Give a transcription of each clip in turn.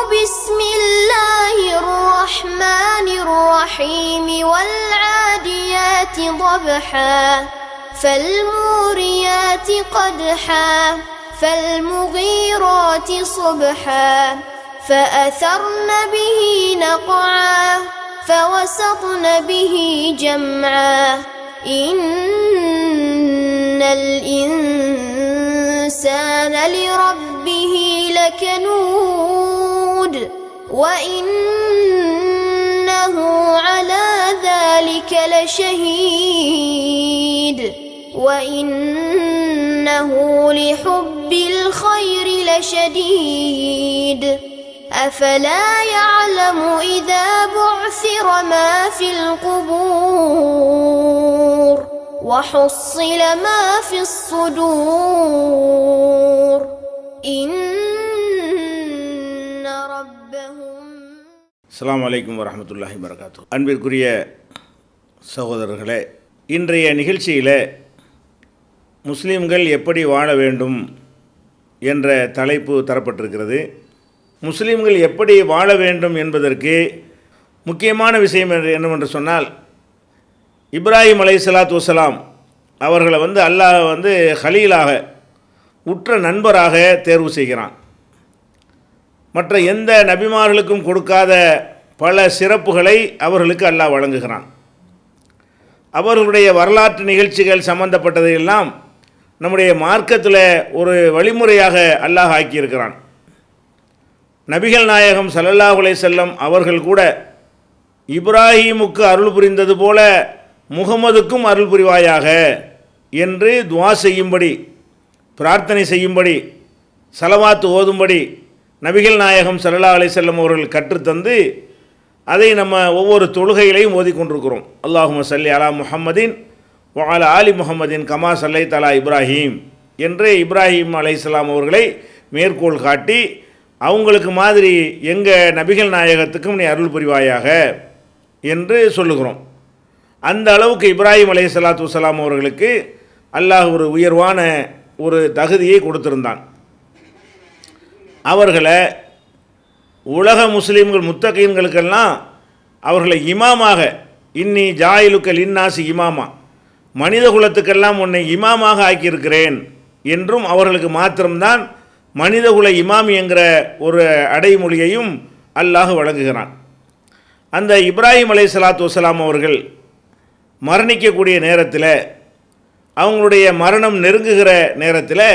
بسم الله الرحمن الرحيم والعاديات ضبحا فالموريات قدحا فالمغيرات صبحا فأثرن به نقعا فوسطن به جمعا إن الإنسان لربه لكنود وإنه على ذلك لشهيد وإنه لحب الخير لشديد أفلا يعلم إذا بعثر ما في القبور وحصل ما في الصدور إن ربهم. அஸ்ஸலாமு அலைக்கும் வரஹ்மத்துல்லாஹி வபரகாத்துஹு. அன்பிற்குரிய சகோதரர்களே, இன்றைய நிகழ்ச்சியில் முஸ்லீம்கள் எப்படி வாழ வேண்டும் என்ற தலைப்பு தரப்பட்டிருக்கிறது. முஸ்லீம்கள் எப்படி வாழ வேண்டும் என்பதற்கு முக்கியமான விஷயம் என்னவென்று சொன்னால், இப்ராஹிம் அலைஹிஸ்ஸலாத்து வஸ்ஸலாம் அவர்களை அல்லாஹ் ஹலீலாக உற்ற நண்பராக தேர்வு செய்கிறான். மற்ற எந்த நபிமார்களுக்கும் கொடுக்காத பல சிறப்புகளை அவர்களுக்கு அல்லாஹ் வழங்குகிறான். அவர்களுடைய வரலாற்று நிகழ்ச்சிகள் சம்பந்தப்பட்டதையெல்லாம் நம்முடைய மார்க்கத்தில் ஒரு வழிமுறையாக அல்லாஹ் ஆக்கியிருக்கிறான். நபிகள் நாயகம் ஸல்லல்லாஹு அலைஹி வஸல்லம் அவர்கள் கூட இப்ராஹீமுக்கு அருள் புரிந்தது போல முகமதுக்கும் அருள் புரிவாயாக என்று துஆ செய்யும்படி, பிரார்த்தனை செய்யும்படி, ஸலவாத் ஓதும்படி நபிகள் நாயகம் ஸல்லல்லாஹு அலைஹி வஸல்லம் அவர்கள் கற்றுத்தந்து அதை நம்ம ஒவ்வொரு தொழுகையிலையும் ஓதிக்கொண்டிருக்கிறோம். அல்லாஹும்ம ஸல்லி அலா முஹம்மதின் வ அலா ஆலி முஹம்மதின் கமா ஸல்லைத அலா இப்ராஹீம் என்று இப்ராஹீம் அலைஹிஸ்ஸலாம் அவர்களை மேற்கோள் காட்டி அவங்களுக்கு மாதிரி எங்கள் நபிகள் நாயகத்துக்கும் நீ அருள் புரிவாயாக என்று சொல்லுகிறோம். அந்த அளவுக்கு இப்ராஹிம் அலைஹிஸ்ஸலாத்து வஸ்ஸலாம் அவர்களுக்கு அல்லாஹ் ஒரு உயர்வான ஒரு தகுதியை கொடுத்திருந்தான். அவர்களை உலக முஸ்லீம்கள் முத்தகீன்களுக்கெல்லாம் அவர்களை இமாமாக, இன்னி ஜாயிலுக்க லின்னாசி இமாமா, மனித குலத்துக்கெல்லாம் உன்னை இமாமாக ஆக்கியிருக்கிறேன் என்றும் அவர்களுக்கு மாத்திரம்தான் மனிதகுல இமாம் என்கிற ஒரு அடைமொழியையும் அல்லாஹ் வழங்குகிறான். அந்த இப்ராஹிம் அலைஹிஸ்ஸலாத்து வஸ்ஸலாம் அவர்கள் மரணிக்கக்கூடிய நேரத்தில், அவங்களுடைய மரணம் நெருங்குகிற நேரத்தில்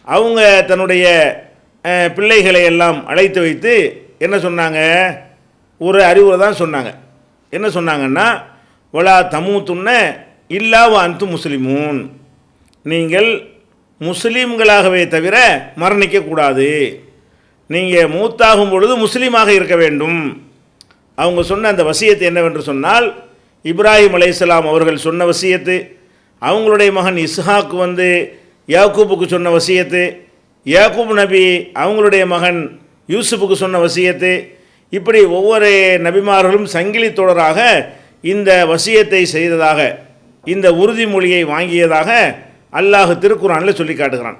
அவங்க தன்னுடைய பிள்ளைகளை எல்லாம் அழைத்து வைத்து என்ன சொன்னாங்க? ஒரு அறிவுரை தான் சொன்னாங்க. என்ன சொன்னாங்கன்னா, வலா தமூத்துன்ன இல்லா வ அன்தும் முஸ்லிமூன், நீங்கள் முஸ்லீம்களாகவே தவிர மரணிக்கக்கூடாது, நீங்கள் மூத்தாகும் பொழுது முஸ்லீமாக இருக்க வேண்டும். அவங்க சொன்ன அந்த வசியத்து என்னவென்று சொன்னால், இப்ராஹிம் அலைஹிஸ்ஸலாம் அவர்கள் சொன்ன வசியத்து, அவங்களுடைய மகன் இஸ்ஹாக் யாக்கூபுக்கு சொன்ன வசியத்து, யாக்கூப் நபி அவங்களுடைய மகன் யூசுஃபுக்கு சொன்ன வசியத்து, இப்படி ஒவ்வொரு நபிமார்களும் சங்கிலி தொடராக இந்த வசியத்தை செய்ததாக, இந்த உறுதிமொழியை வாங்கியதாக அல்லாஹ் திருக்குர்ஆனில் சொல்லி காட்டுகிறான்.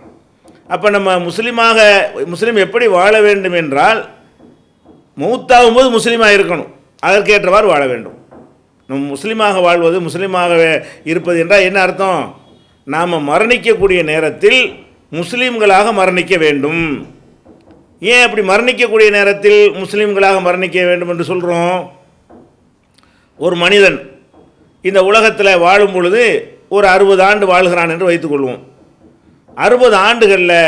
அப்போ நம்ம முஸ்லீம் எப்படி வாழ வேண்டும் என்றால், மௌத்தாகும்போது முஸ்லீமாக இருக்கணும், அதற்கேற்றவாறு வாழ வேண்டும். நம்ம முஸ்லீமாக வாழ்வது, முஸ்லீமாக இருப்பது என்றால் என்ன அர்த்தம்? நாம் மரணிக்கக்கூடிய நேரத்தில் முஸ்லீம்களாக மரணிக்க வேண்டும். ஏன் அப்படி மரணிக்கக்கூடிய நேரத்தில் முஸ்லீம்களாக மரணிக்க வேண்டும் என்று சொல்கிறோம்? ஒரு மனிதன் இந்த உலகத்தில் வாழும் பொழுது ஒரு 60 ஆண்டு வாழ்கிறான் என்று வைத்துக்கொள்வோம். 60 ஆண்டுகளில்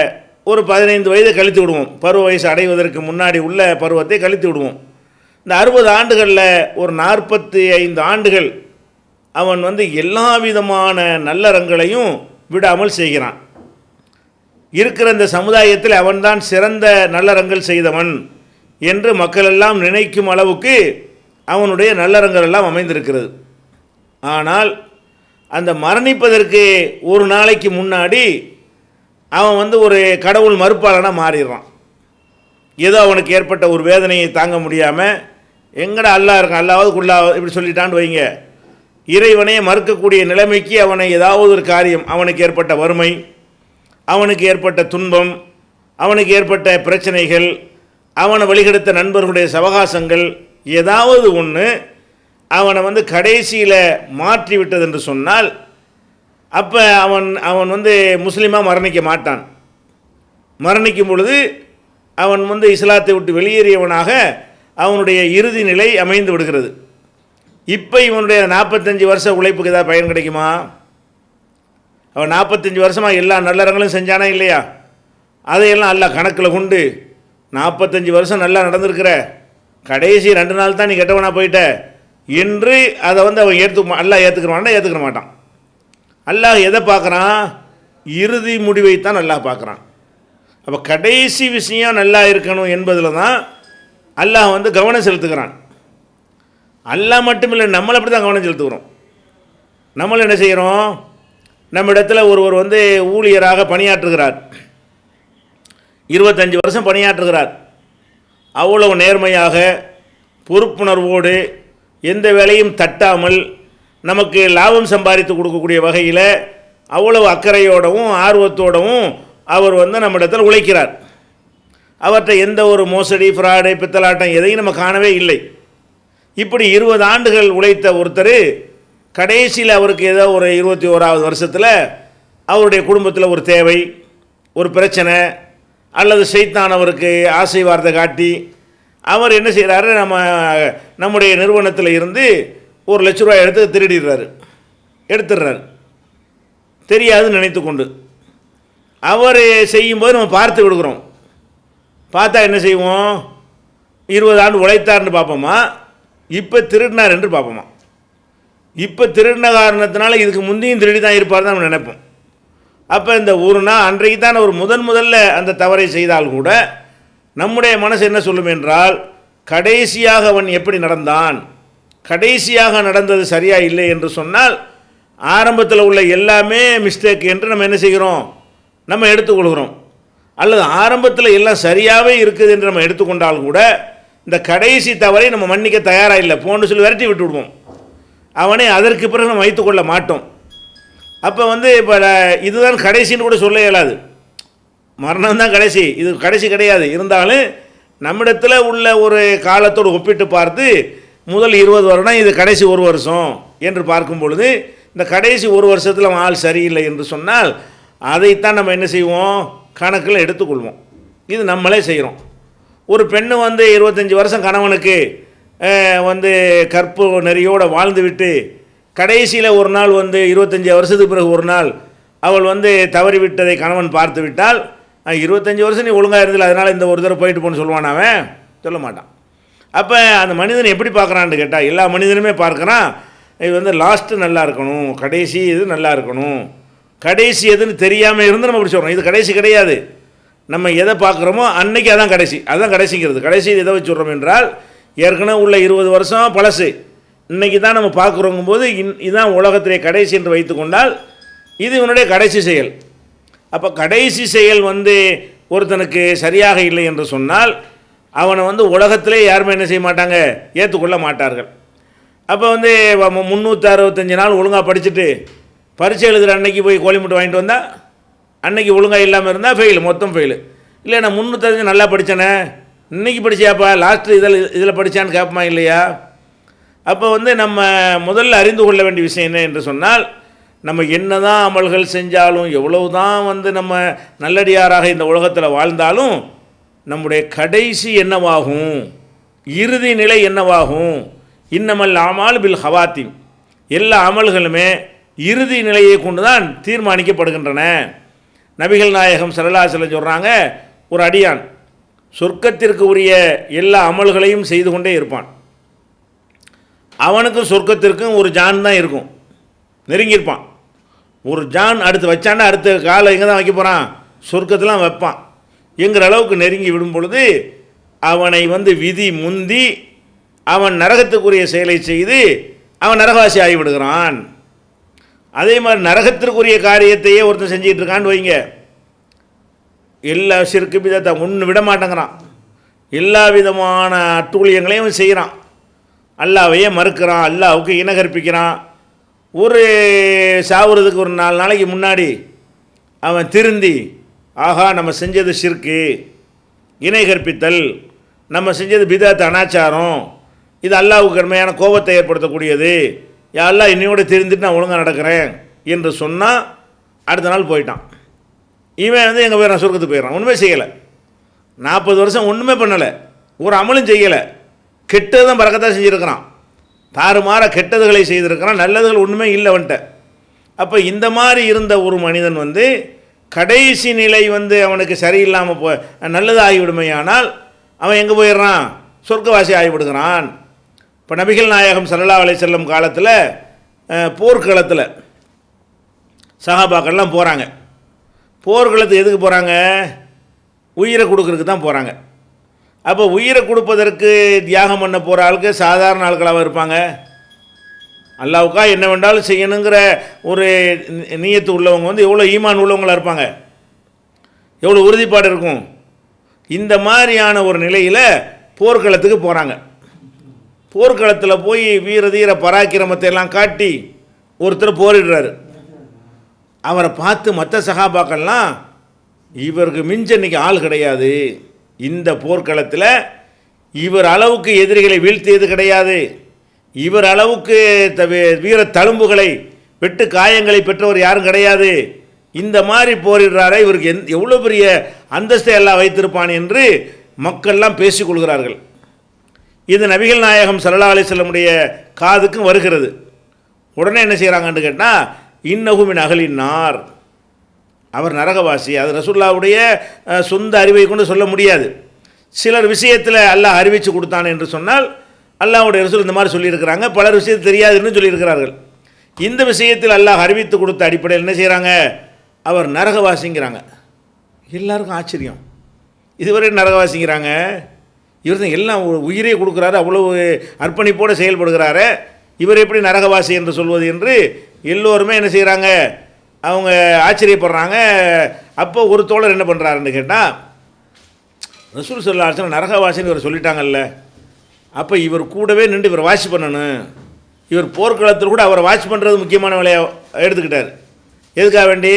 ஒரு 15 வயதை கழித்து விடுவோம். பருவ வயசு அடைவதற்கு முன்னாடி உள்ள பருவத்தை கழித்து விடுவோம். இந்த 60 ஆண்டுகளில் ஒரு 45 ஆண்டுகள் அவன் எல்லா விதமான நல்லறங்களையும் விடாமல் செய்கிறான். இருக்கிற இந்த சமுதாயத்தில் அவன்தான் சிறந்த நல்லறங்கள் செய்தவன் என்று மக்களெல்லாம் நினைக்கும் அளவுக்கு அவனுடைய நல்லறங்கள் எல்லாம் அமைந்திருக்கிறது. ஆனால் அந்த மரணிப்பதற்கு ஒரு நாளைக்கு முன்னாடி அவன் ஒரு கடவுள் மறுப்பாளனாக மாறிடுறான். ஏதோ அவனுக்கு ஏற்பட்ட ஒரு வேதனையை தாங்க முடியாமல், எங்கடா அல்லாஹ் இருக்கான், அல்லாவது குல்லா இப்படி சொல்லிட்டான்னு வைங்க, இறைவனையே மறுக்கக்கூடிய நிலைமைக்கு அவனை ஏதாவது ஒரு காரியம், அவனுக்கு ஏற்பட்ட வறுமை, அவனுக்கு ஏற்பட்ட துன்பம், அவனுக்கு ஏற்பட்ட பிரச்சனைகள், அவனை வழிகெடுத்த நண்பர்களுடைய சவகாசங்கள் ஏதாவது ஒன்று அவனை வந்து கடைசியில் மாற்றி விட்டது என்று சொன்னால் அப்போ அவன் வந்து முஸ்லீமாக மரணிக்க மாட்டான். மரணிக்கும் பொழுது அவன் வந்து இஸ்லாத்தை விட்டு வெளியேறியவனாக அவனுடைய இறுதி நிலை அமைந்து விடுகிறது. இப்போ இவனுடைய 45 வருஷ உழைப்புக்கு ஏதாவது பயன் கிடைக்குமா? அவன் 45 வருஷமாக எல்லா நல்லறங்களும் செஞ்சானா இல்லையா? அதையெல்லாம் அல்ல கணக்கில் கொண்டு 45 வருஷம் நல்லா நடந்திருக்கிற, கடைசி 2 நாள் தான் நீ கெட்டவனாக போயிட்ட என்று அதை வந்து அவன் அல்லாஹ் ஏற்றுக்கிற மாட்டான். அல்லாஹ் எதை பார்க்குறான்? இறுதி முடிவைத்தான் அல்லாஹ் பார்க்குறான். அப்போ கடைசி விஷயம் நல்லா இருக்கணும் என்பதில் தான் அல்லாஹ் வந்து கவனம் செலுத்துகிறான். அல்லாஹ் மட்டும் இல்லை, நம்மளை அப்படி தான் கவனம் செலுத்துகிறோம். நம்மளை என்ன செய்கிறோம்? நம்ம இடத்துல ஒருவர் வந்து ஊழியராக பணியாற்றுகிறார், 25 வருஷம் பணியாற்றுகிறார். அவ்வளவு நேர்மையாக பொறுப்புணர்வோடு எந்த வேலையும் தட்டாமல் நமக்கு லாபம் சம்பாதித்து கொடுக்கக்கூடிய வகையில் அவ்வளவு அக்கறையோடவும் ஆர்வத்தோடவும் அவர் வந்து நம்ம இடத்துல உழைக்கிறார். அவர்கிட்ட எந்த ஒரு மோசடி, ஃப்ராடு, பித்தலாட்டம் எதையும் நம்ம காணவே இல்லை. இப்படி 20 ஆண்டுகள் உழைத்த ஒருத்தர் கடைசியில் அவருக்கு ஏதோ ஒரு 21வது வருஷத்தில் அவருடைய குடும்பத்தில் ஒரு தேவை, ஒரு பிரச்சனை, அல்லது ஷைத்தான் அவருக்கு ஆசை வார்த்தை காட்டி அவர் என்ன செய்கிறாரு? நம்முடைய நிறுவனத்தில் இருந்து ₹1,00,000 எடுத்து எடுத்துடுறாரு தெரியாதுன்னு நினைத்து கொண்டு. அவர் செய்யும்போது நம்ம பார்த்து விடுகிறோம். பார்த்தா என்ன செய்வோம்? 20 ஆண்டு உழைத்தார்னு பார்ப்போமா, இப்போ திருடினார் என்று பார்ப்போமா? இப்போ திருடின காரணத்தினால இதுக்கு முந்தையும் திருடி தான் இருப்பார் தான் நம்ம நினைப்போம். அப்போ இந்த ஒரு நாள் அன்றைக்கு தான் ஒரு முதல்ல அந்த தவறை செய்தால் கூட நம்முடைய மனசு என்ன சொல்லும் என்றால், கடைசியாக அவன் எப்படி நடந்தான், கடைசியாக நடந்தது சரியாக இல்லை என்று சொன்னால் ஆரம்பத்தில் உள்ள எல்லாமே மிஸ்டேக் என்று நம்ம என்ன செய்கிறோம்? நம்ம எடுத்துக்கொள்கிறோம். அல்லது ஆரம்பத்தில் எல்லாம் சரியாகவே இருக்குது என்று நம்ம எடுத்துக்கொண்டால் கூட இந்த கடைசி தவறை நம்ம மன்னிக்க தயாராக இல்லை, போன்னு சொல்லி விரட்டி விட்டு விடுவோம். அவனை அதற்கு பிறகு நம்ம வைத்துக்கொள்ள மாட்டோம். அப்போ வந்து இப்போ இதுதான் கடைசின்னு கூட சொல்ல இயலாது. மரணம் தான் கடைசி, இது கடைசி கிடையாது. இருந்தாலும் நம்மிடத்தில் உள்ள ஒரு காலத்தோடு ஒப்பிட்டு பார்த்து முதல் 20 வருடம் இது கடைசி 1 வருஷம் என்று பார்க்கும் பொழுது இந்த கடைசி 1 வருஷத்தில் அவன் ஆள் சரியில்லை என்று சொன்னால் அதைத்தான் நம்ம என்ன செய்வோம்? கணக்கில் எடுத்துக்கொள்வோம். இது நம்மளே செய்கிறோம். ஒரு பெண்ணு வந்து 25 வருஷம் கணவனுக்கு வந்து கற்பு நெறியோடு வாழ்ந்து விட்டு கடைசியில் ஒரு நாள் வந்து 25 வருஷத்துக்கு பிறகு ஒரு நாள் அவள் வந்து தவறிவிட்டதை கணவன் பார்த்து விட்டால் 25 வருஷம் நீ ஒழுங்காக இருந்தில்ல, அதனால் இந்த ஒரு தடவை போயிட்டு போன்னு சொல்லுவான். அவன் சொல்ல மாட்டான். அப்போ அந்த மனிதன் எப்படி பார்க்குறான்னு கேட்டால் எல்லா மனிதனுமே பார்க்குறான், இது வந்து லாஸ்ட்டு நல்லா இருக்கணும், கடைசி இது நல்லா இருக்கணும். கடைசி எதுன்னு தெரியாமல் இருந்து நம்ம இப்படி சொல்கிறோம். இது கடைசி கிடையாது. நம்ம எதை பார்க்குறோமோ அன்னைக்கு அதான் கடைசி, அதுதான் கடைசிங்கிறது. கடைசி எதை வச்சு சொல்கிறோம் என்றால் ஏற்கனவே உள்ள 20 வருஷம் பழசு, இன்றைக்கி தான் நம்ம பார்க்குறோங்கும் போது இதுதான் உலகத்திலே கடைசி என்று வைத்து கொண்டால் இது இவனுடைய கடைசி செயல். அப்போ கடைசி செயல் வந்து ஒருத்தனுக்கு சரியாக இல்லை என்று சொன்னால் அவனை வந்து உலகத்திலே யாருமே என்ன செய்ய மாட்டாங்க? ஏற்றுக்கொள்ள மாட்டார்கள். அப்போ வந்து 365 நாள் ஒழுங்காக படிச்சுட்டு பரீட்சை எழுதுகிற அன்னைக்கு போய் கோழி முட்டை வாங்கிட்டு வந்தால் அன்னைக்கு ஒழுங்காக இல்லாமல் இருந்தால் ஃபெயிலு, மொத்தம் ஃபெயிலு. இல்லை நான் 365 நல்லா படித்தேனே, இன்றைக்கி படிச்சியாப்பா, லாஸ்ட்டு இதில் படித்தான்னு கேட்போமா இல்லையா? அப்போ வந்து நம்ம முதல்ல அறிந்து கொள்ள வேண்டிய விஷயம் என்ன என்று சொன்னால், நம்ம என்ன தான் அமல்கள் செஞ்சாலும் எவ்வளவு தான் வந்து நம்ம நல்லடியாராக இந்த உலகத்தில் வாழ்ந்தாலும் நம்முடைய கடைசி என்னவாகும், இறுதி நிலை என்னவாகும்? இன்னமல் அமால் பில் ஹவாத்திம், எல்லா அமல்களுமே இறுதி நிலையை கொண்டு தான் தீர்மானிக்கப்படுகின்றன. நபிகள் நாயகம் ஸல்லல்லாஹு அலைஹி வஸல்லம் சொல்கிறாங்க, ஒரு அடியான் சொர்க்கத்திற்கு உரிய எல்லா அமல்களையும் செய்து கொண்டே இருப்பான். அவனுக்கும் சொர்க்கத்திற்கும் ஒரு ஜான் தான் இருக்கும், நெருங்கியிருப்பான். ஒரு ஜான் அடுத்து வச்சான்னா அடுத்த காலை எங்கே தான் வைக்க போகிறான்? சொர்க்கத்திலாம் வைப்பான். என்கிற அளவுக்கு நெருங்கி விடும் பொழுது அவனை வந்து விதி முந்தி அவன் நரகத்துக்குரிய செயலை செய்து அவன் நரகவாசி ஆகிவிடுகிறான். அதே மாதிரி நரகத்திற்குரிய காரியத்தையே ஒருத்தன் செஞ்சிகிட்டு இருக்கான்னு வைங்க, எல்லா சிறுக்கு விதத்தை ஒன்று விட மாட்டேங்கிறான், எல்லா விதமான அட்டூழியங்களையும் செய்கிறான், அல்லாவையே மறுக்கிறான், அல்லாவுக்கு இணை கற்பிக்கிறான். ஒரு சாவுறதுக்கு ஒரு 4 நாளைக்கு முன்னாடி அவன் திருந்தி, ஆகா நம்ம செஞ்சது ஷிர்க்கு, இணை கற்பித்தல், நம்ம செஞ்சது பிதாத் அனாச்சாரம், இது அல்லாஹ்வுக்கு கடுமையான கோபத்தை ஏற்படுத்தக்கூடியது, யா அல்லாஹ் என்னையோட தெரிஞ்சுட்டு நான் ஒழுங்காக நடக்கிறேன் என்று சொன்னால் அடுத்த நாள் போயிட்டான். இவன் வந்து எங்கே போயிடறான், சொர்க்கத்துக்கு போயிடறான். ஒன்றுமே செய்யலை, 40 வருஷம் ஒன்றுமே பண்ணலை, ஒரு அமலும் செய்யலை, கெட்டது தான் பறக்கத்தான் செஞ்சுருக்கிறான், தாறுமாற கெட்டதுகளை செய்திருக்கிறான், நல்லதுகள் ஒன்றுமே இல்லை வந்துட்ட. அப்போ இந்த மாதிரி இருந்த ஒரு மனிதன் வந்து கடைசி நிலை வந்து அவனுக்கு சரியில்லாமல் நல்லது ஆகிவிடுமையானால் அவன் எங்கே போயிடுறான், சொர்க்கவாசி ஆகிவிடுகிறான். இப்போ நபிகள் நாயகம் ஸல்லல்லாஹு அலைஹி வஸல்லம் காலத்தில் போர்க்களத்தில் சஹாபாக்கள்லாம் போகிறாங்க. போர்க்களத்துக்கு எதுக்கு போகிறாங்க, உயிரை கொடுக்கறதுக்கு தான் போகிறாங்க. அப்போ உயிரை கொடுப்பதற்கு தியாகம் பண்ண போகிற ஆளுக்கு சாதாரண ஆட்களாக இருப்பாங்க. அல்லாவுக்கா என்ன வேண்டாலும் செய்யணுங்கிற ஒரு நியத்து உள்ளவங்க வந்து எவ்வளோ ஈமான் உள்ளவங்களாக இருப்பாங்க, எவ்வளோ உறுதிப்பாடு இருக்கும். இந்த மாதிரியான ஒரு நிலையில் போர்க்களத்துக்கு போகிறாங்க. போர்க்களத்தில் போய் வீர தீர பராக்கிரமத்தை எல்லாம் காட்டி ஒருத்தர் போரிடுறாரு. அவரை பார்த்து மற்ற சகாபாக்கள்லாம் இவருக்கு மிஞ்ச இன்றைக்கி ஆள் கிடையாது, இந்த போர்க்களத்தில் இவர் அளவுக்கு எதிரிகளை வீழ்த்தியது கிடையாது, இவர் அளவுக்கு வீர தழும்புகளை வெட்டு காயங்களை பெற்றவர் யாரும் கிடையாது, இந்த மாதிரி போரிடுறாரே இவருக்கு எவ்வளோ பெரிய அந்தஸ்தை எல்லாம் வைத்திருப்பான் என்று மக்கள்லாம் பேசிக்கொள்கிறார்கள். இது நபிகள் நாயகம் ஸல்லல்லாஹு அலைஹி வஸல்லமுடைய காதுக்கும் வருகிறது. உடனே என்ன செய்கிறாங்கன்னு கேட்டால், இன்னஹு மின் அஹ்லின்னார், அவர் நரகவாசி. அது ரசூலுல்லாஹ்வுடைய சொந்த அறிவை கொண்டு சொல்ல முடியாது. சிலர் விஷயத்தில் அல்லாஹ் அறிவித்து கொடுத்தான் என்று சொன்னால் அல்லாஹ்வுடைய ரசூல் இந்த மாதிரி சொல்லியிருக்கிறாங்க, பலர் விஷயத்தில் தெரியாதுன்னு சொல்லியிருக்கிறார்கள். இந்த விஷயத்தில் அல்லாஹ் அறிவித்து கொடுத்த அடிப்படையில் என்ன செய்கிறாங்க, அவர் நரகவாசிங்கிறாங்க. எல்லாருக்கும் ஆச்சரியம், இதுவரை நரகவாசிங்கிறாங்க, இவர் தான் எல்லாம் உயிரே கொடுக்குறாரு, அவ்வளவு அர்ப்பணிப்போடு செயல்படுகிறாரு, இவர் எப்படி நரகவாசி என்று சொல்வது என்று எல்லோருமே என்ன செய்கிறாங்க, அவங்க ஆச்சரியப்படுறாங்க. அப்போ ஒரு தோழர் என்ன பண்ணுறாருன்னு கேட்டால், ரசூல் ஸல்லல்லாஹு அலைஹி வஸல்லம் நரகவாசின்னு இவர் சொல்லிட்டாங்கல்ல, அப்போ இவர் கூடவே நின்று இவர் வாட்ச் பண்ணணும், இவர் போர்க்களத்தில் கூட அவரை வாட்ச் பண்ணுறது முக்கியமான வேலையை எடுத்துக்கிட்டார். எதுக்காக வேண்டி,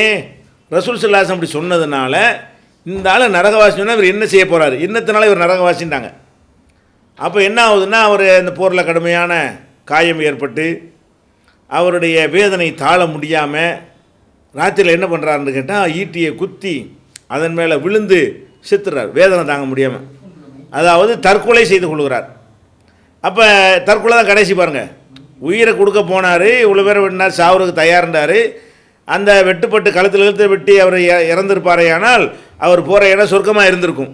ரசூல் ஸல்லல்லாஹு அலைஹி வஸல்லம் அப்படி சொன்னதுனால இந்த ஆள் நரகவாசின்னா இவர் என்ன செய்ய போகிறார், இன்னத்தினால இவர் நரகவாசின்ட்டாங்க. அப்போ என்ன ஆகுதுன்னா, அவர் இந்த போரில் கடுமையான காயம் ஏற்பட்டு அவருடைய வேதனை தாழ முடியாமல் ராத்திரியில் என்ன பண்ணுறாருன்னு கேட்டால், ஈட்டியை குத்தி அதன் மேலே விழுந்து செத்துறார், வேதனை தாங்க முடியாமல். அதாவது தற்கொலை செய்து கொள்கிறார். அப்போ தற்கொலை தான் கடைசி பாருங்கள், உயிரை கொடுக்க போனார், இவ்வளோ பேர் விட்டார், சாவருக்கு தயார்ந்தார், அந்த வெட்டுப்பட்டு கழுத்தில் இழுத்து வெட்டி அவர் இறந்திருப்பாரே, ஆனால் அவர் போகிற இடம் சொர்க்கமாக இருந்திருக்கும்.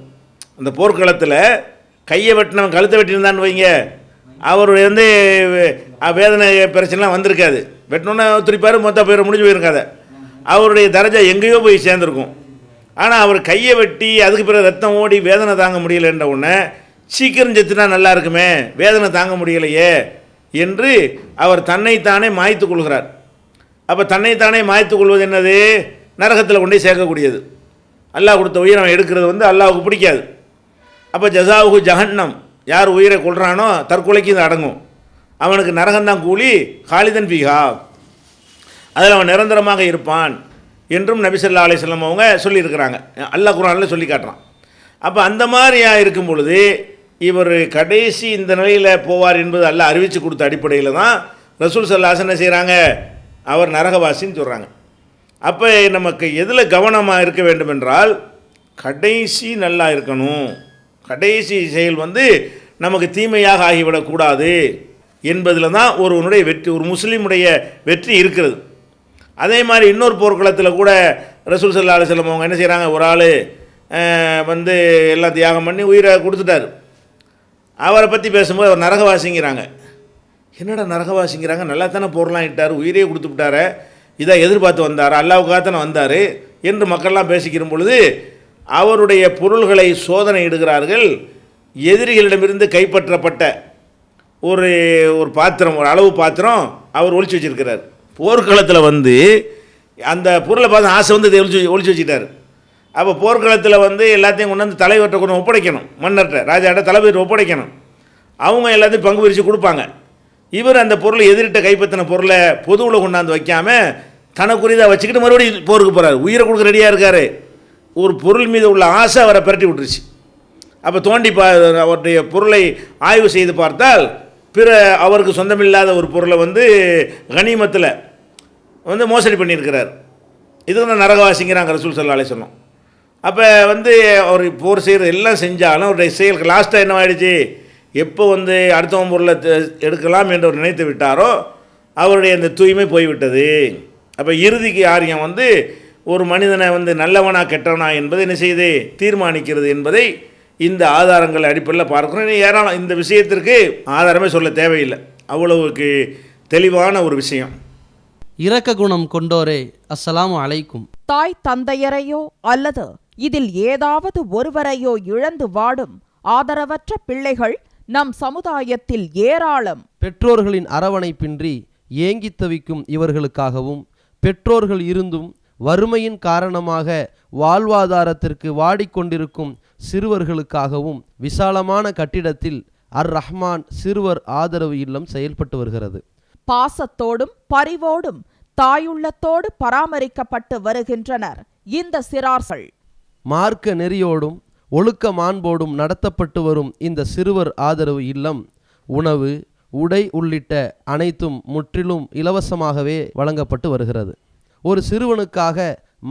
அந்த போர்க்களத்தில் கையை வெட்டினவன் கழுத்தை வெட்டியிருந்தான்னு வைங்க, அவருடைய வந்து வேதனை பிரச்சனைலாம் வந்திருக்காது, வெட்டினோன்னே துடிப்பார், மொத்த பேர் முடிஞ்சு போயிருக்காத, அவருடைய தரஜா எங்கேயோ போய் சேர்ந்துருக்கும். ஆனால் அவர் கையை வெட்டி அதுக்கு பிறகு ரத்தம் ஓடி வேதனை தாங்க முடியலைன்ற உடனே சீக்கிரம் செத்துனா நல்லா இருக்குமே, வேதனை தாங்க முடியலையே என்று அவர் தன்னைத்தானே மாய்த்து கொள்கிறார். அப்போ தன்னைத்தானே மாய்த்து கொள்வது என்னது, நரகத்தில் கொண்டே சேர்க்கக்கூடியது. அல்லாஹ் கொடுத்த உயிரை அவன் எடுக்கிறது வந்து அல்லாஹுக்கு பிடிக்காது. அப்போ ஜஸாவுஹு ஜஹன்னம், யார் உயிரை கொள்கிறானோ தற்கொலைக்கு இது அடங்கும், அவனுக்கு நரகந்தான் கூலி, ஹாலிதன் ஃபீஹா, அதில் அவன் நிரந்தரமாக இருப்பான் என்றும் நபி ஸல்லல்லாஹு அலைஹி வஸல்லம் அவங்க சொல்லியிருக்கிறாங்க, அல்லாஹ் குர்ஆனில் சொல்லி காட்டுறான். அப்போ அந்த மாதிரியாக இருக்கும் பொழுது இவர் கடைசி இந்த நிலையில் போவார் என்பது அல்லாஹ் அறிவித்து கொடுத்த அடிப்படையில் தான் ரசூல் ஸல்லல்லாஹு அலைஹி வஸல்லம் என்ன செய்கிறாங்க, அவர் நரகவாசின்னு சொல்கிறாங்க. அப்போ நமக்கு எதில் கவனமாக இருக்க வேண்டும் என்றால், கடைசி நல்லா இருக்கணும், கடைசி செயல் வந்து நமக்கு தீமையாக ஆகிவிடக்கூடாது என்பதில் தான் ஒருவனுடைய வெற்றி, ஒரு முஸ்லீமுடைய வெற்றி இருக்கிறது. அதே மாதிரி இன்னொரு போர்க்களத்தில் கூட ரசூல் ஸல்லல்லாஹு அலைஹி வஸல்லம் அவங்க என்ன செய்கிறாங்க, ஒரு ஆள் வந்து எல்லாம் தியாகம் பண்ணி உயிரை கொடுத்துட்டார், அவரை பற்றி பேசும்போது அவர் நரகவாசிங்கிறாங்க. என்னடா நரகவாசிங்கிறாங்க, நல்லா தானே போர்லாம் இட்டார், உயிரே கொடுத்து விட்டார், இதை எதிர்பார்த்து வந்தார், அல்லாவுக்காக தானே வந்தார் என்று மக்கள்லாம் பேசிக்கிற பொழுது அவருடைய பொருள்களை சோதனை இடுகிறார்கள். எதிரிகளிடமிருந்து கைப்பற்றப்பட்ட ஒரு பாத்திரம், ஒரு அளவு பாத்திரம் அவர் ஒழிச்சு வச்சிருக்கிறார். போர்க்களத்தில் வந்து அந்த பொருளை பார்த்து ஆசை வந்து ஒழிச்சு வச்சுட்டார். அப்போ போர்க்களத்தில் வந்து எல்லாத்தையும் கொண்டு வந்து தலைவர்கிட்ட கொண்டு ஒப்படைக்கணும், மன்னர்கிட்ட ராஜாட்ட தலைவர்கிட்ட ஒப்படைக்கணும், அவங்க எல்லாத்தையும் பங்கு பிரித்து கொடுப்பாங்க. இவர் அந்த பொருளை எதிரிட்ட கைப்பற்றின பொருளை பொதுவில் கொண்டாந்து வைக்காமல் தனக்குரியதாக வச்சுக்கிட்டு மறுபடியும் போருக்கு போகிறார், உயிரை கொடுக்க ரெடியாக இருக்கார். ஒரு பொருள் மீது உள்ள ஆசை அவரை பிரட்டி விட்டுருச்சு. அப்போ தோண்டி அவருடைய பொருளை ஆய்வு செய்து பார்த்தால் பிற அவருக்கு சொந்தமில்லாத ஒரு பொருளை வந்து கனிமத்தில் வந்து மோசடி பண்ணியிருக்கிறார். இது வந்து நரகவாசிங்கிறாங்க ரசூல் ஸல்லல்லாஹு அலைஹி வஸல்லம். அப்போ வந்து அவர் போர் செய்கிறது எல்லாம் செஞ்சாலும் அவருடைய செயலுக்கு லாஸ்ட்டாக என்ன ஆகிடுச்சு, எப்போ வந்து அடுத்தவன் பொருளை எடுக்கலாம் என்று அவர் நினைத்து விட்டாரோ அவருடைய அந்த தூய்மை போய்விட்டது. அப்போ இறுதிக்கு ஆரியம் வந்து ஒரு மனிதனை வந்து நல்லவனா கெட்டவனா என்பதை என்ன செய்து தீர்மானிக்கிறது என்பதை இந்த ஆதாரங்கள் அடிப்படையில் பார்க்குறோம். ஏராளம் இந்த விஷயத்திற்கு ஆதாரமே சொல்ல தேவையில்லை, அவ்வளவுக்கு தெளிவான ஒரு விஷயம். இரக்க குணம் கொண்டோரே அஸ்ஸலாமு அலைக்கும். தாய் தந்தையரையோ அல்லது இதில் ஏதாவது ஒருவரையோ இழந்து வாடும் ஆதரவற்ற பிள்ளைகள் நம் சமுதாயத்தில் ஏராளம். பெற்றோர்களின் அரவணைப்பின்றி ஏங்கித் தவிக்கும் இவர்களுக்காகவும், பெற்றோர்கள் இருந்தும் வறுமையின் காரணமாக வாழ்வாதாரத்திற்கு வாடிக்கொண்டிருக்கும் சிறுவர்களுக்காகவும் விசாலமான கட்டிடத்தில் அர் ரஹ்மான் சிறுவர் ஆதரவு இல்லம் செயல்பட்டு வருகிறது. பாசத்தோடும் பரிவோடும் தாயுள்ளத்தோடு பராமரிக்கப்பட்டு வருகின்றனர் இந்த சிறார்கள். மார்க்க நெறியோடும் ஒழுக்க மாண்போடும் நடத்தப்பட்டு வரும் இந்த சிறுவர் ஆதரவு இல்லம் உணவு, உடை உள்ளிட்ட அனைத்தும் முற்றிலும் இலவசமாகவே வழங்கப்பட்டு வருகிறது. ஒரு சிறுவனுக்காக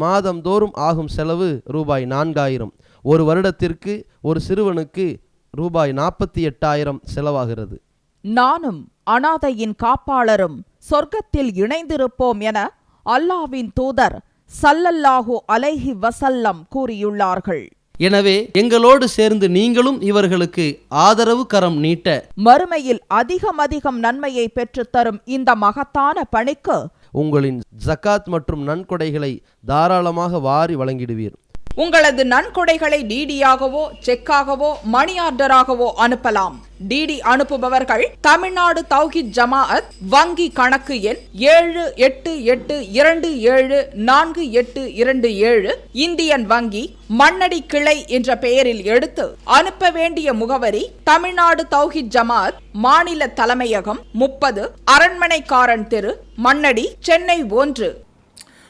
மாதந்தோறும் ஆகும் செலவு ரூபாய் 4000. ஒரு வருடத்திற்கு ஒரு சிறுவனுக்கு ரூபாய் 48,000 செலவாகிறது. நானும் அனாதையின் காப்பாளரும் சொர்க்கத்தில் இணைந்திருப்போம் என அல்லாஹ்வின் தூதர் ஸல்லல்லாஹு அலைஹி வஸல்லம் கூறியுள்ளார்கள். எனவே எங்களோடு சேர்ந்து நீங்களும் இவர்களுக்கு ஆதரவு கரம் நீட்ட, மறுமையில் அதிகம் நன்மையை பெற்றுத்தரும் இந்த மகத்தான பணிக்கு உங்களின் ஜகாத் மற்றும் நன்கொடைகளை தாராளமாக வாரி வழங்கிடுவீர். உங்களது நன்கொடைகளை டிடியாகவோ செக்காகவோ மணி ஆர்டராகவோ அனுப்பலாம். டிடி அனுப்புபவர்கள் தமிழ்நாடு தௌஹீத் ஜமாஅத் வங்கி கணக்கு எண் 7882748827 இந்தியன் வங்கி மண்ணடி கிளை என்ற பெயரில் எடுத்து அனுப்ப வேண்டிய முகவரி தமிழ்நாடு தௌஹீத் ஜமாஅத் மாநில தலைமையகம் 30 அரண்மனைக்காரன் தெரு, மண்ணடி, சென்னை 1.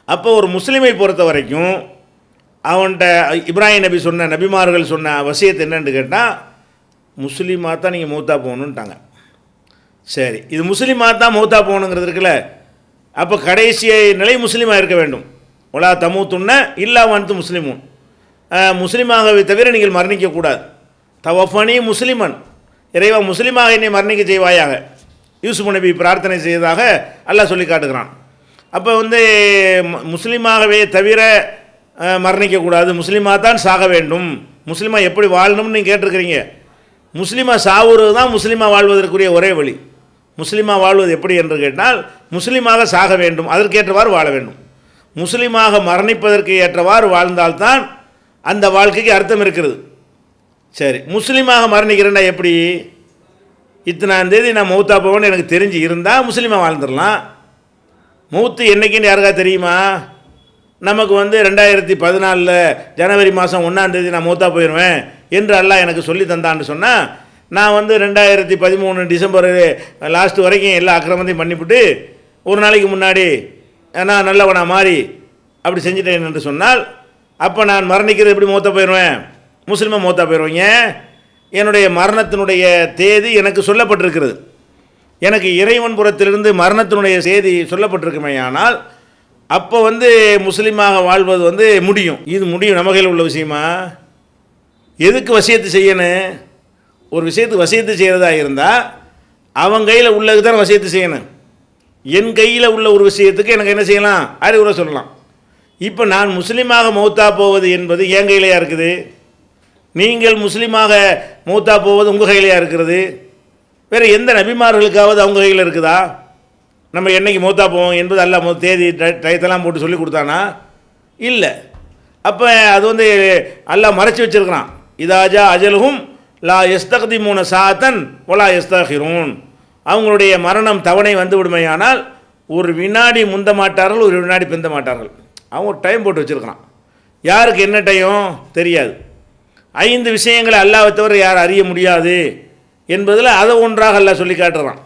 அப்போ ஒரு முஸ்லீமை பொறுத்த வரைக்கும் அவன்கிட்ட இப்ராஹிம் நபி சொன்ன, நபிமார்கள் சொன்ன வசியத்து என்னன்னு கேட்டால், முஸ்லீமாக தான் நீங்கள் மௌத்தா போகணுன்ட்டாங்க. சரி, இது முஸ்லீமாக தான் மௌத்தா போகணுங்கிறது இருக்குல்ல, அப்போ கடைசி நிலை முஸ்லீமாக இருக்க வேண்டும். ஒலா தமூத்துன்ன இல்லா வந்து முஸ்லீமுன், முஸ்லீமாகவே தவிர நீங்கள் மரணிக்கக்கூடாது. தவஃபனி முஸ்லிமன், இறைவா முஸ்லீமாக என்னை மரணிக்க செய்வாயாக யூசுப் நபி பிரார்த்தனை செய்ததாக அல்லாஹ் சொல்லி காட்டுகிறான். அப்போ வந்து முஸ்லீமாகவே தவிர மரணிக்கக்கூடாது, முஸ்லீமாக தான் சாக வேண்டும். முஸ்லீமாக எப்படி வாழணும்னு நீங்கள் கேட்டிருக்கிறீங்க. முஸ்லீமாக சாவுறது தான் முஸ்லீமாக வாழ்வதற்குரிய ஒரே வழி. முஸ்லீமாக வாழ்வது எப்படி என்று கேட்டால், முஸ்லீமாக சாக வேண்டும், அதற்கேற்றவாறு வாழ வேண்டும். முஸ்லீமாக மரணிப்பதற்கு ஏற்றவாறு வாழ்ந்தால்தான் அந்த வாழ்க்கைக்கு அர்த்தம் இருக்கிறது. சரி, முஸ்லீமாக மரணிக்கிறேன்னா எப்படி? இத்தனாம் தேதி நான் மௌத்தா போவேன்னு எனக்கு தெரிஞ்சு இருந்தால் முஸ்லீமாக வாழ்ந்துடலாம். மௌத்து என்னைக்குன்னு யாருக்கா தெரியுமா? நமக்கு வந்து 2014 ஜனவரி மாதம் 1ஆம் தேதி நான் மௌத்தா போயிடுவேன் என்று அல்லாஹ் எனக்கு சொல்லி தந்தான்னு சொன்னால், நான் வந்து 2013 டிசம்பர் லாஸ்ட்டு வரைக்கும் எல்லா அக்கிரமத்தையும் பண்ணிவிட்டு ஒரு நாளைக்கு முன்னாடி நான் நல்லவனா மாறி அப்படி செஞ்சுட்டேன் என்று சொன்னால், அப்போ நான் மரணிக்கிறது எப்படி மௌத்தா போயிடுவேன்? முஸ்லீமாக மௌத்தா போயிடுவீங்க. என்னுடைய மரணத்தினுடைய தேதி எனக்கு சொல்லப்பட்டிருக்கிறது. எனக்கு இறைவன் புறத்திலிருந்து மரணத்தினுடைய செய்தி சொல்லப்பட்டிருக்குமே, ஆனால் அப்போ வந்து முஸ்லீமாக வாழ்வது வந்து முடியும். இது முடியும், நம்ம கையில் உள்ள விஷயமா? எதுக்கு வசியத்து செய்யணும்? ஒரு விஷயத்துக்கு வசியத்து செய்கிறதா இருந்தால் அவன் கையில் உள்ளது தான் வசியத்து செய்யணும். என் கையில் உள்ள ஒரு விஷயத்துக்கு எனக்கு என்ன செய்யலாம்? அறிவுரை சொல்லலாம். இப்போ நான் முஸ்லீமாக மௌத்தா போவது என்பது என் கையிலையா இருக்குது? நீங்கள் முஸ்லீமாக மௌத்தா போவது உங்கள் கையிலையா இருக்கிறது? வேறு எந்த நபிமார்களுக்காவது அவங்க கையில் இருக்குதா? நம்ம என்னைக்கு மௌத்தா போவோம் என்பது அல்லாஹ் தேதி டயத்தெல்லாம் போட்டு சொல்லி கொடுத்தானா? இல்லை. அப்போ அது வந்து அல்லாஹ் மறைச்சி வச்சுருக்கிறான். இதாஜா அஜலுஹும் லா எஸ்தக்திமூன சாத்தன் ஒலா எஸ்தகிரூன், அவங்களுடைய மரணம் தவணை வந்து விடுமையானால் ஒரு வினாடி முந்த மாட்டார்கள், ஒரு வினாடி பிந்த மாட்டார்கள். அவங்க ஒரு டைம் போட்டு வச்சுருக்கிறான். யாருக்கு என்ன டைம் தெரியாது. 5 விஷயங்களை அல்லாஹ்வை தவிர யார் அறிய முடியாது என்பதில் அதை ஒன்றாக அல்லாஹ் சொல்லி காட்டுறான்.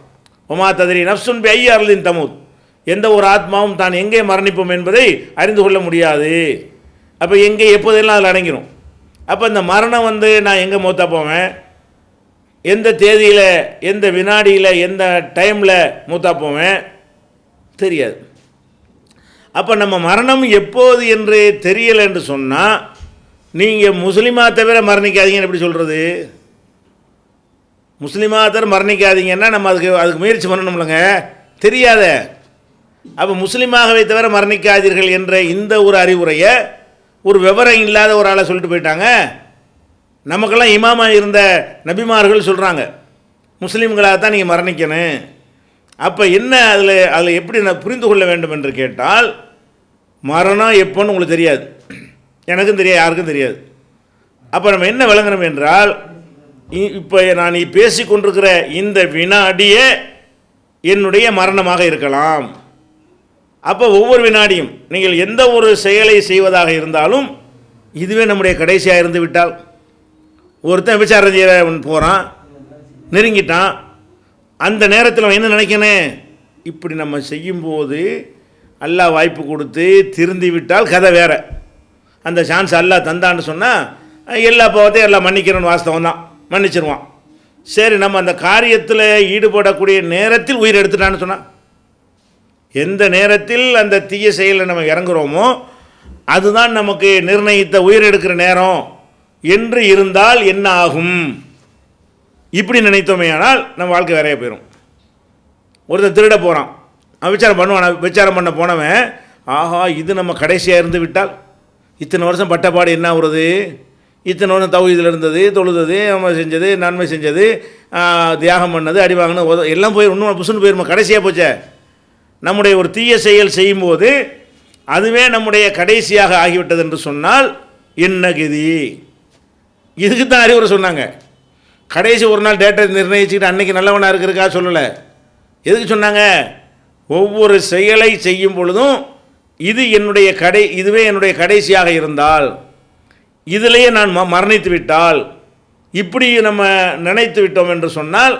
ஒமா ததிரி நஃப்சுன் பி ஐயி அர்லின் தமூத், எந்த ஒரு ஆத்மாவும் தான் எங்கே மரணிப்போம் என்பதை அறிந்து கொள்ள முடியாது. அப்போ எங்கே எப்போதெல்லாம் அதில் அடங்கிடும். அப்போ இந்த மரணம் வந்து நான் எங்கே மூத்தா போவேன், எந்த தேதியில், எந்த வினாடியில், எந்த டைமில் மூத்தா போவேன் தெரியாது. அப்போ நம்ம மரணம் எப்போது என்று தெரியலை என்று சொன்னால், நீங்கள் முஸ்லீமாக தவிர மரணிக்காதீங்கன்னு எப்படி சொல்கிறது? முஸ்லீமாக தவிர மரணிக்காதீங்கன்னா நம்ம அதுக்கு முயற்சி பண்ணணும்லங்க, தெரியாத. அப்போ முஸ்லீமாகவே தவிர மரணிக்காதீர்கள் என்ற இந்த ஒரு அறிவுரையை ஒரு விவரம் இல்லாத ஒரு ஆளை சொல்லிட்டு போயிட்டாங்க. நமக்கெல்லாம் இமாமா இருந்த நபிமார்கள் சொல்கிறாங்க, முஸ்லீம்களாக தான் நீங்கள் மரணிக்கணும். அப்போ என்ன அதில் எப்படி நான் புரிந்து கொள்ள வேண்டும் என்று கேட்டால், மரணம் எப்போன்னு உங்களுக்கு தெரியாது, எனக்கும் தெரியாது, யாருக்கும் தெரியாது. அப்போ நம்ம என்ன விளங்கணும் என்றால், இப்போ நான் பேசி கொண்டிருக்கிற இந்த வினாடியே என்னுடைய மரணமாக இருக்கலாம். அப்போ ஒவ்வொரு வினாடியும் நீங்கள் எந்த ஒரு செயலை செய்வதாக இருந்தாலும் இதுவே நம்முடைய கடைசியாக இருந்து விட்டால், ஒருத்தன் விசாரம் செய்ய போகிறான், நெருங்கிட்டான், அந்த நேரத்தில் அவன் என்ன நினைக்கணும், இப்படி நம்ம செய்யும்போது அல்லாஹ் வாய்ப்பு கொடுத்து திருந்தி விட்டால் கதை வேறு. அந்த சான்ஸ் அல்லாஹ் தந்தான்னு சொன்னால் எல்லா பாவத்தையும் எல்லாம் மன்னிக்கிறோன்னு வாஸ்தவம் தான், மன்னிச்சிருவான். சரி, நம்ம அந்த காரியத்தில் ஈடுபடக்கூடிய நேரத்தில் உயிர் எடுத்துட்டான்னு சொன்னால், எந்த நேரத்தில் அந்த தீய செயலில் நம்ம இறங்குறோமோ அதுதான் நமக்கு நிர்ணயித்த உயிர் எடுக்கிற நேரம் என்று இருந்தால் என்ன ஆகும்? இப்படி நினைத்தோமே ஆனால் நம்ம வாழ்க்கை வேறைய போயிடும். ஒருத்தர் திருட போகிறான், அவன் விசாரம் பண்ண போனவன், ஆஹா இது நம்ம கடைசியாக இருந்து விட்டால் இத்தனை வருஷம் பட்டப்பாடு என்ன ஆகுறது, இத்தனை வருஷம் தௌஹீதில் இருந்தது, தொழுதது, நம்ம செஞ்சது, நன்மை செஞ்சது, தியாகம் பண்ணது, அடி வாங்கினது எல்லாம் போய் இன்னும் புசுன்னு போயிருமா, கடைசியாக போச்சே. நம்முடைய ஒரு தீய செயல் செய்யும்போது அதுவே நம்முடைய கடைசியாக ஆகிவிட்டது என்று சொன்னால் என்ன கதி? இதுக்கு தான் அறிவுரை சொன்னாங்க. கடைசி ஒரு நாள் டேட்டை நிர்ணயிச்சுக்கிட்டு அன்னைக்கு நல்லவனாக இருக்கிறதுக்காக சொல்லலை. எதுக்கு சொன்னாங்க? ஒவ்வொரு செயலை செய்யும் பொழுதும் இதுவே என்னுடைய கடைசியாக இருந்தால், இதிலேயே நான் மரணித்து விட்டால், இப்படி நம்ம நினைத்து விட்டோம் என்று சொன்னால்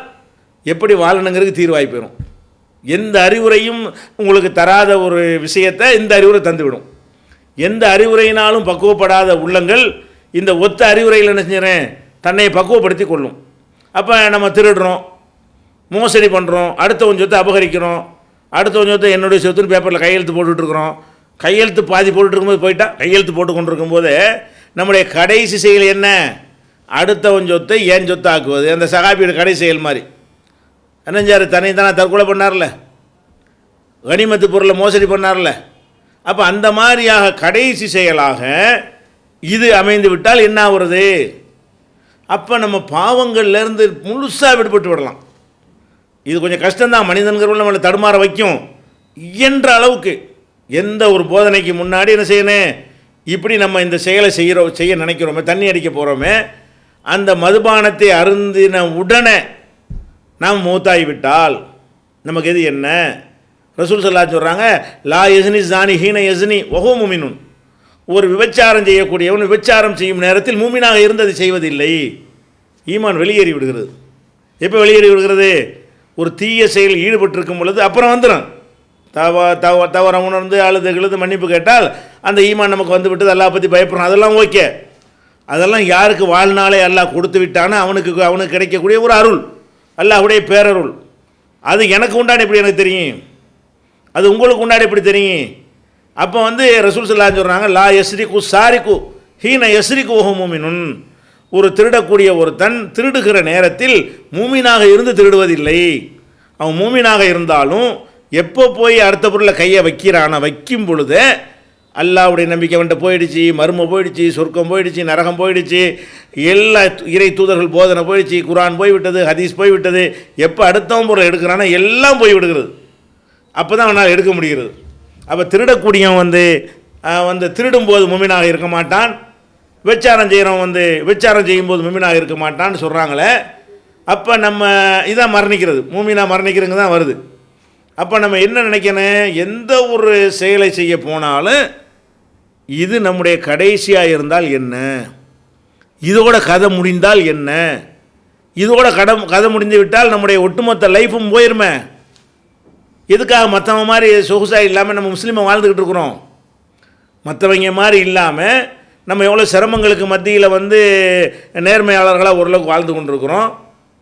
எப்படி வாழணுங்கிறதுக்கு தீர்வாகி போயிடும். எந்த அறிவுரையும் உங்களுக்கு தராத ஒரு விஷயத்தை இந்த அறிவுரை தந்துவிடும். எந்த அறிவுரையினாலும் பக்குவப்படாத உள்ளங்கள் இந்த ஒத்த அறிவுரையில் என்ன செஞ்சுறேன், தன்னை பக்குவப்படுத்தி கொள்ளும். அப்போ நம்ம திருடுறோம், மோசடி பண்ணுறோம், அடுத்தவன் சொத்தை அபகரிக்கிறோம், அடுத்தவன் சொத்தை என்னுடைய சொத்துன்னு பேப்பரில் கையெழுத்து போட்டுட்ருக்குறோம். கையெழுத்து பாதி போட்டுருக்கும்போது போயிட்டா, கையெழுத்து போட்டு கொண்டு இருக்கும்போது நம்முடைய கடைசி செயல் என்ன? அடுத்தவன் சொத்தை ஏன் சொத்தை ஆக்குவது. அந்த சகாபியோட கடைசி செயல் மாதிரி என்னஞ்சார், தன்னை தற்கொலை பண்ணார்ல, கனிமத்து பொருளை மோசடி பண்ணார்ல. அப்போ அந்த மாதிரியாக கடைசி செயலாக இது அமைந்து விட்டால் என்ன ஆகுறது? அப்போ நம்ம பாவங்கள்லேருந்து முழுசாக விடுபட்டு விடலாம். இது கொஞ்சம் கஷ்டம்தான், மனிதன்கிறவங்க நம்மளை தடுமாற வைக்கும். இயன்ற அளவுக்கு எந்த ஒரு போதனைக்கு முன்னாடி என்ன செய்யணும், இப்படி நம்ம இந்த செயலை செய்ய நினைக்கிறோமே, தண்ணி அடிக்க போகிறோமே, அந்த மதுபானத்தை அருந்தின உடனே நாம் மூத்தாகிவிட்டால் நமக்கு எது என்ன? ரசூல் ஸல்லல்லாஹு அலைஹி சொல்கிறாங்க, லா யஸ்னி ஸானி ஹீன யஸ்னி வஹுவ முமினுன். ஒரு விபச்சாரம் செய்யக்கூடியவன் விபச்சாரம் செய்யும் நேரத்தில் மூமினாக இருந்தது செய்வதில்லை. ஈமான் வெளியேறி விடுகிறது. எப்போ வெளியேறி விடுகிறது? ஒரு தீய செயல் ஈடுபட்டிருக்கும் பொழுது அப்புறம் வந்துடும். தவற உணர்ந்து அழுது மன்னிப்பு கேட்டால் அந்த ஈமான் நமக்கு வந்து விட்டது, அல்லாஹ் பற்றி பயப்படுறோம், அதெல்லாம் ஓகே. அதெல்லாம் யாருக்கு வாழ்நாளே அல்லாஹ் கொடுத்து விட்டானோ அவனுக்கு கிடைக்கக்கூடிய ஒரு அருள், அல்லாஹ்வுடைய பேரருள். அது எனக்கு உண்டான எப்படி எனக்கு தெரியும், அது உங்களுக்கு உண்டான எப்படி தெரியும்? அப்போ ரசூல் ஸல்லல்லாஹு அலைஹி சொல்கிறாங்க, லா யஸ்ரிகு சாரிகு ஹீன யஸ்ரிகு வஹு முமினுன். ஒரு திருடக்கூடிய ஒருத்தன் திருடுகிற நேரத்தில் மூமினாக இருந்து திருடுவதில்லை. அவன் மூமினாக இருந்தாலும் எப்போ போய் அடுத்த பொருளை கையை வைக்கும் பொழுது அல்லாஹ்வுடைய நம்பிக்கை வந்துட்டு போயிடுச்சு, மர்மம் போயிடுச்சு, சொர்க்கம் போயிடுச்சு, நரகம் போயிடுச்சு, எல்லா இறை தூதர்கள் போதனை போயிடுச்சு, குர்ஆன் போய்விட்டது, ஹதீஸ் போய்விட்டது. எப்போ அடுத்தவன் பொருளை எடுக்கிறானோ எல்லாம் போய் விடுகிறது. அப்போ தான் அவனால் எடுக்க முடிகிறது. அப்போ திருடக்கூடியவன் திருடும்போது முமினாக இருக்க மாட்டான், விபச்சாரம் செய்கிறவன் விபச்சாரம் செய்யும்போது முமினாக இருக்க மாட்டான்னு சொல்கிறாங்களே. அப்போ நம்ம இதான் மரணிக்கிறது, மூமினா மரணிக்கிறங்க தான் வருது. அப்போ நம்ம என்ன நினைக்கணும், எந்த ஒரு செயலை செய்ய போனாலும் இது நம்முடைய கடைசியாக இருந்தால் என்ன, இதோட கதை முடிந்தால் என்ன, இதோட கதை முடிந்து விட்டால் நம்முடைய ஒட்டுமொத்த லைஃப்பும் போயிருமே. எதுக்காக மற்றவங்க மாதிரி சொகுசாக இல்லாமல் நம்ம முஸ்லீமை வாழ்ந்துக்கிட்டு இருக்கிறோம்? மற்றவங்க மாதிரி இல்லாமல் நம்ம எவ்வளோ சிரமங்களுக்கு மத்தியில் வந்து நேர்மையாளர்களாக ஓரளவுக்கு வாழ்ந்து கொண்டிருக்கிறோம்.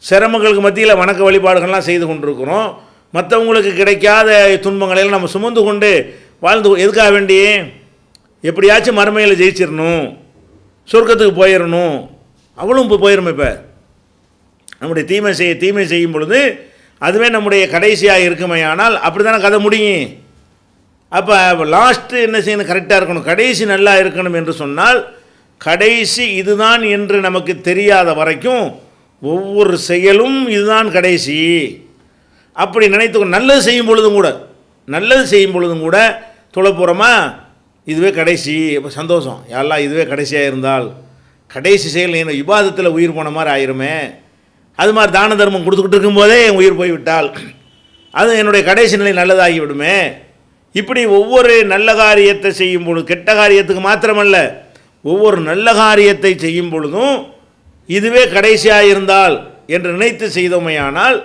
சிரமங்களுக்கு மத்தியில் வணக்க வழிபாடுகள்லாம் செய்து கொண்டிருக்கிறோம். மற்றவங்களுக்கு கிடைக்காத துன்பங்களையெல்லாம் நம்ம சுமந்து கொண்டு வாழ்ந்து எதுக்காக வேண்டி எப்படியாச்சும் மறுமையில் ஜெயிச்சிடணும், சொர்க்கத்துக்கு போயிடணும். அவளும் இப்போ போயிடும். இப்போ நம்முடைய தீமை செய்யும் பொழுது அதுவே நம்முடைய கடைசியாக இருக்குமே. ஆனால் அப்படி தானே கதை முடியும். அப்போ லாஸ்ட்டு என்ன செய்யணும், கரெக்டாக இருக்கணும், கடைசி நல்லா இருக்கணும் என்று சொன்னால் கடைசி இதுதான் என்று நமக்கு தெரியாத வரைக்கும் ஒவ்வொரு செயலும் இதுதான் கடைசி அப்படி நினைத்து நல்லது செய்யும் பொழுதும் கூட தொலைப்புறமா இதுவே கடைசி. இப்போ சந்தோஷம், யாரெல்லாம் இதுவே கடைசியாக இருந்தால் கடைசி செயல் என்ன விவாதத்தில் உயிர் போன மாதிரி ஆயிருமே. அது மாதிரி தான தர்மம் கொடுத்துக்கிட்டு இருக்கும்போதே என் உயிர் போய்விட்டால் அது என்னுடைய கடைசி நிலை நல்லதாகி விடுமே. இப்படி ஒவ்வொரு நல்ல காரியத்தை செய்யும் பொழுது, கெட்ட காரியத்துக்கு மாத்திரமல்ல, ஒவ்வொரு நல்ல காரியத்தை செய்யும் பொழுதும் இதுவே கடைசியாக இருந்தால் என்று நினைத்து செய்தோமையானால்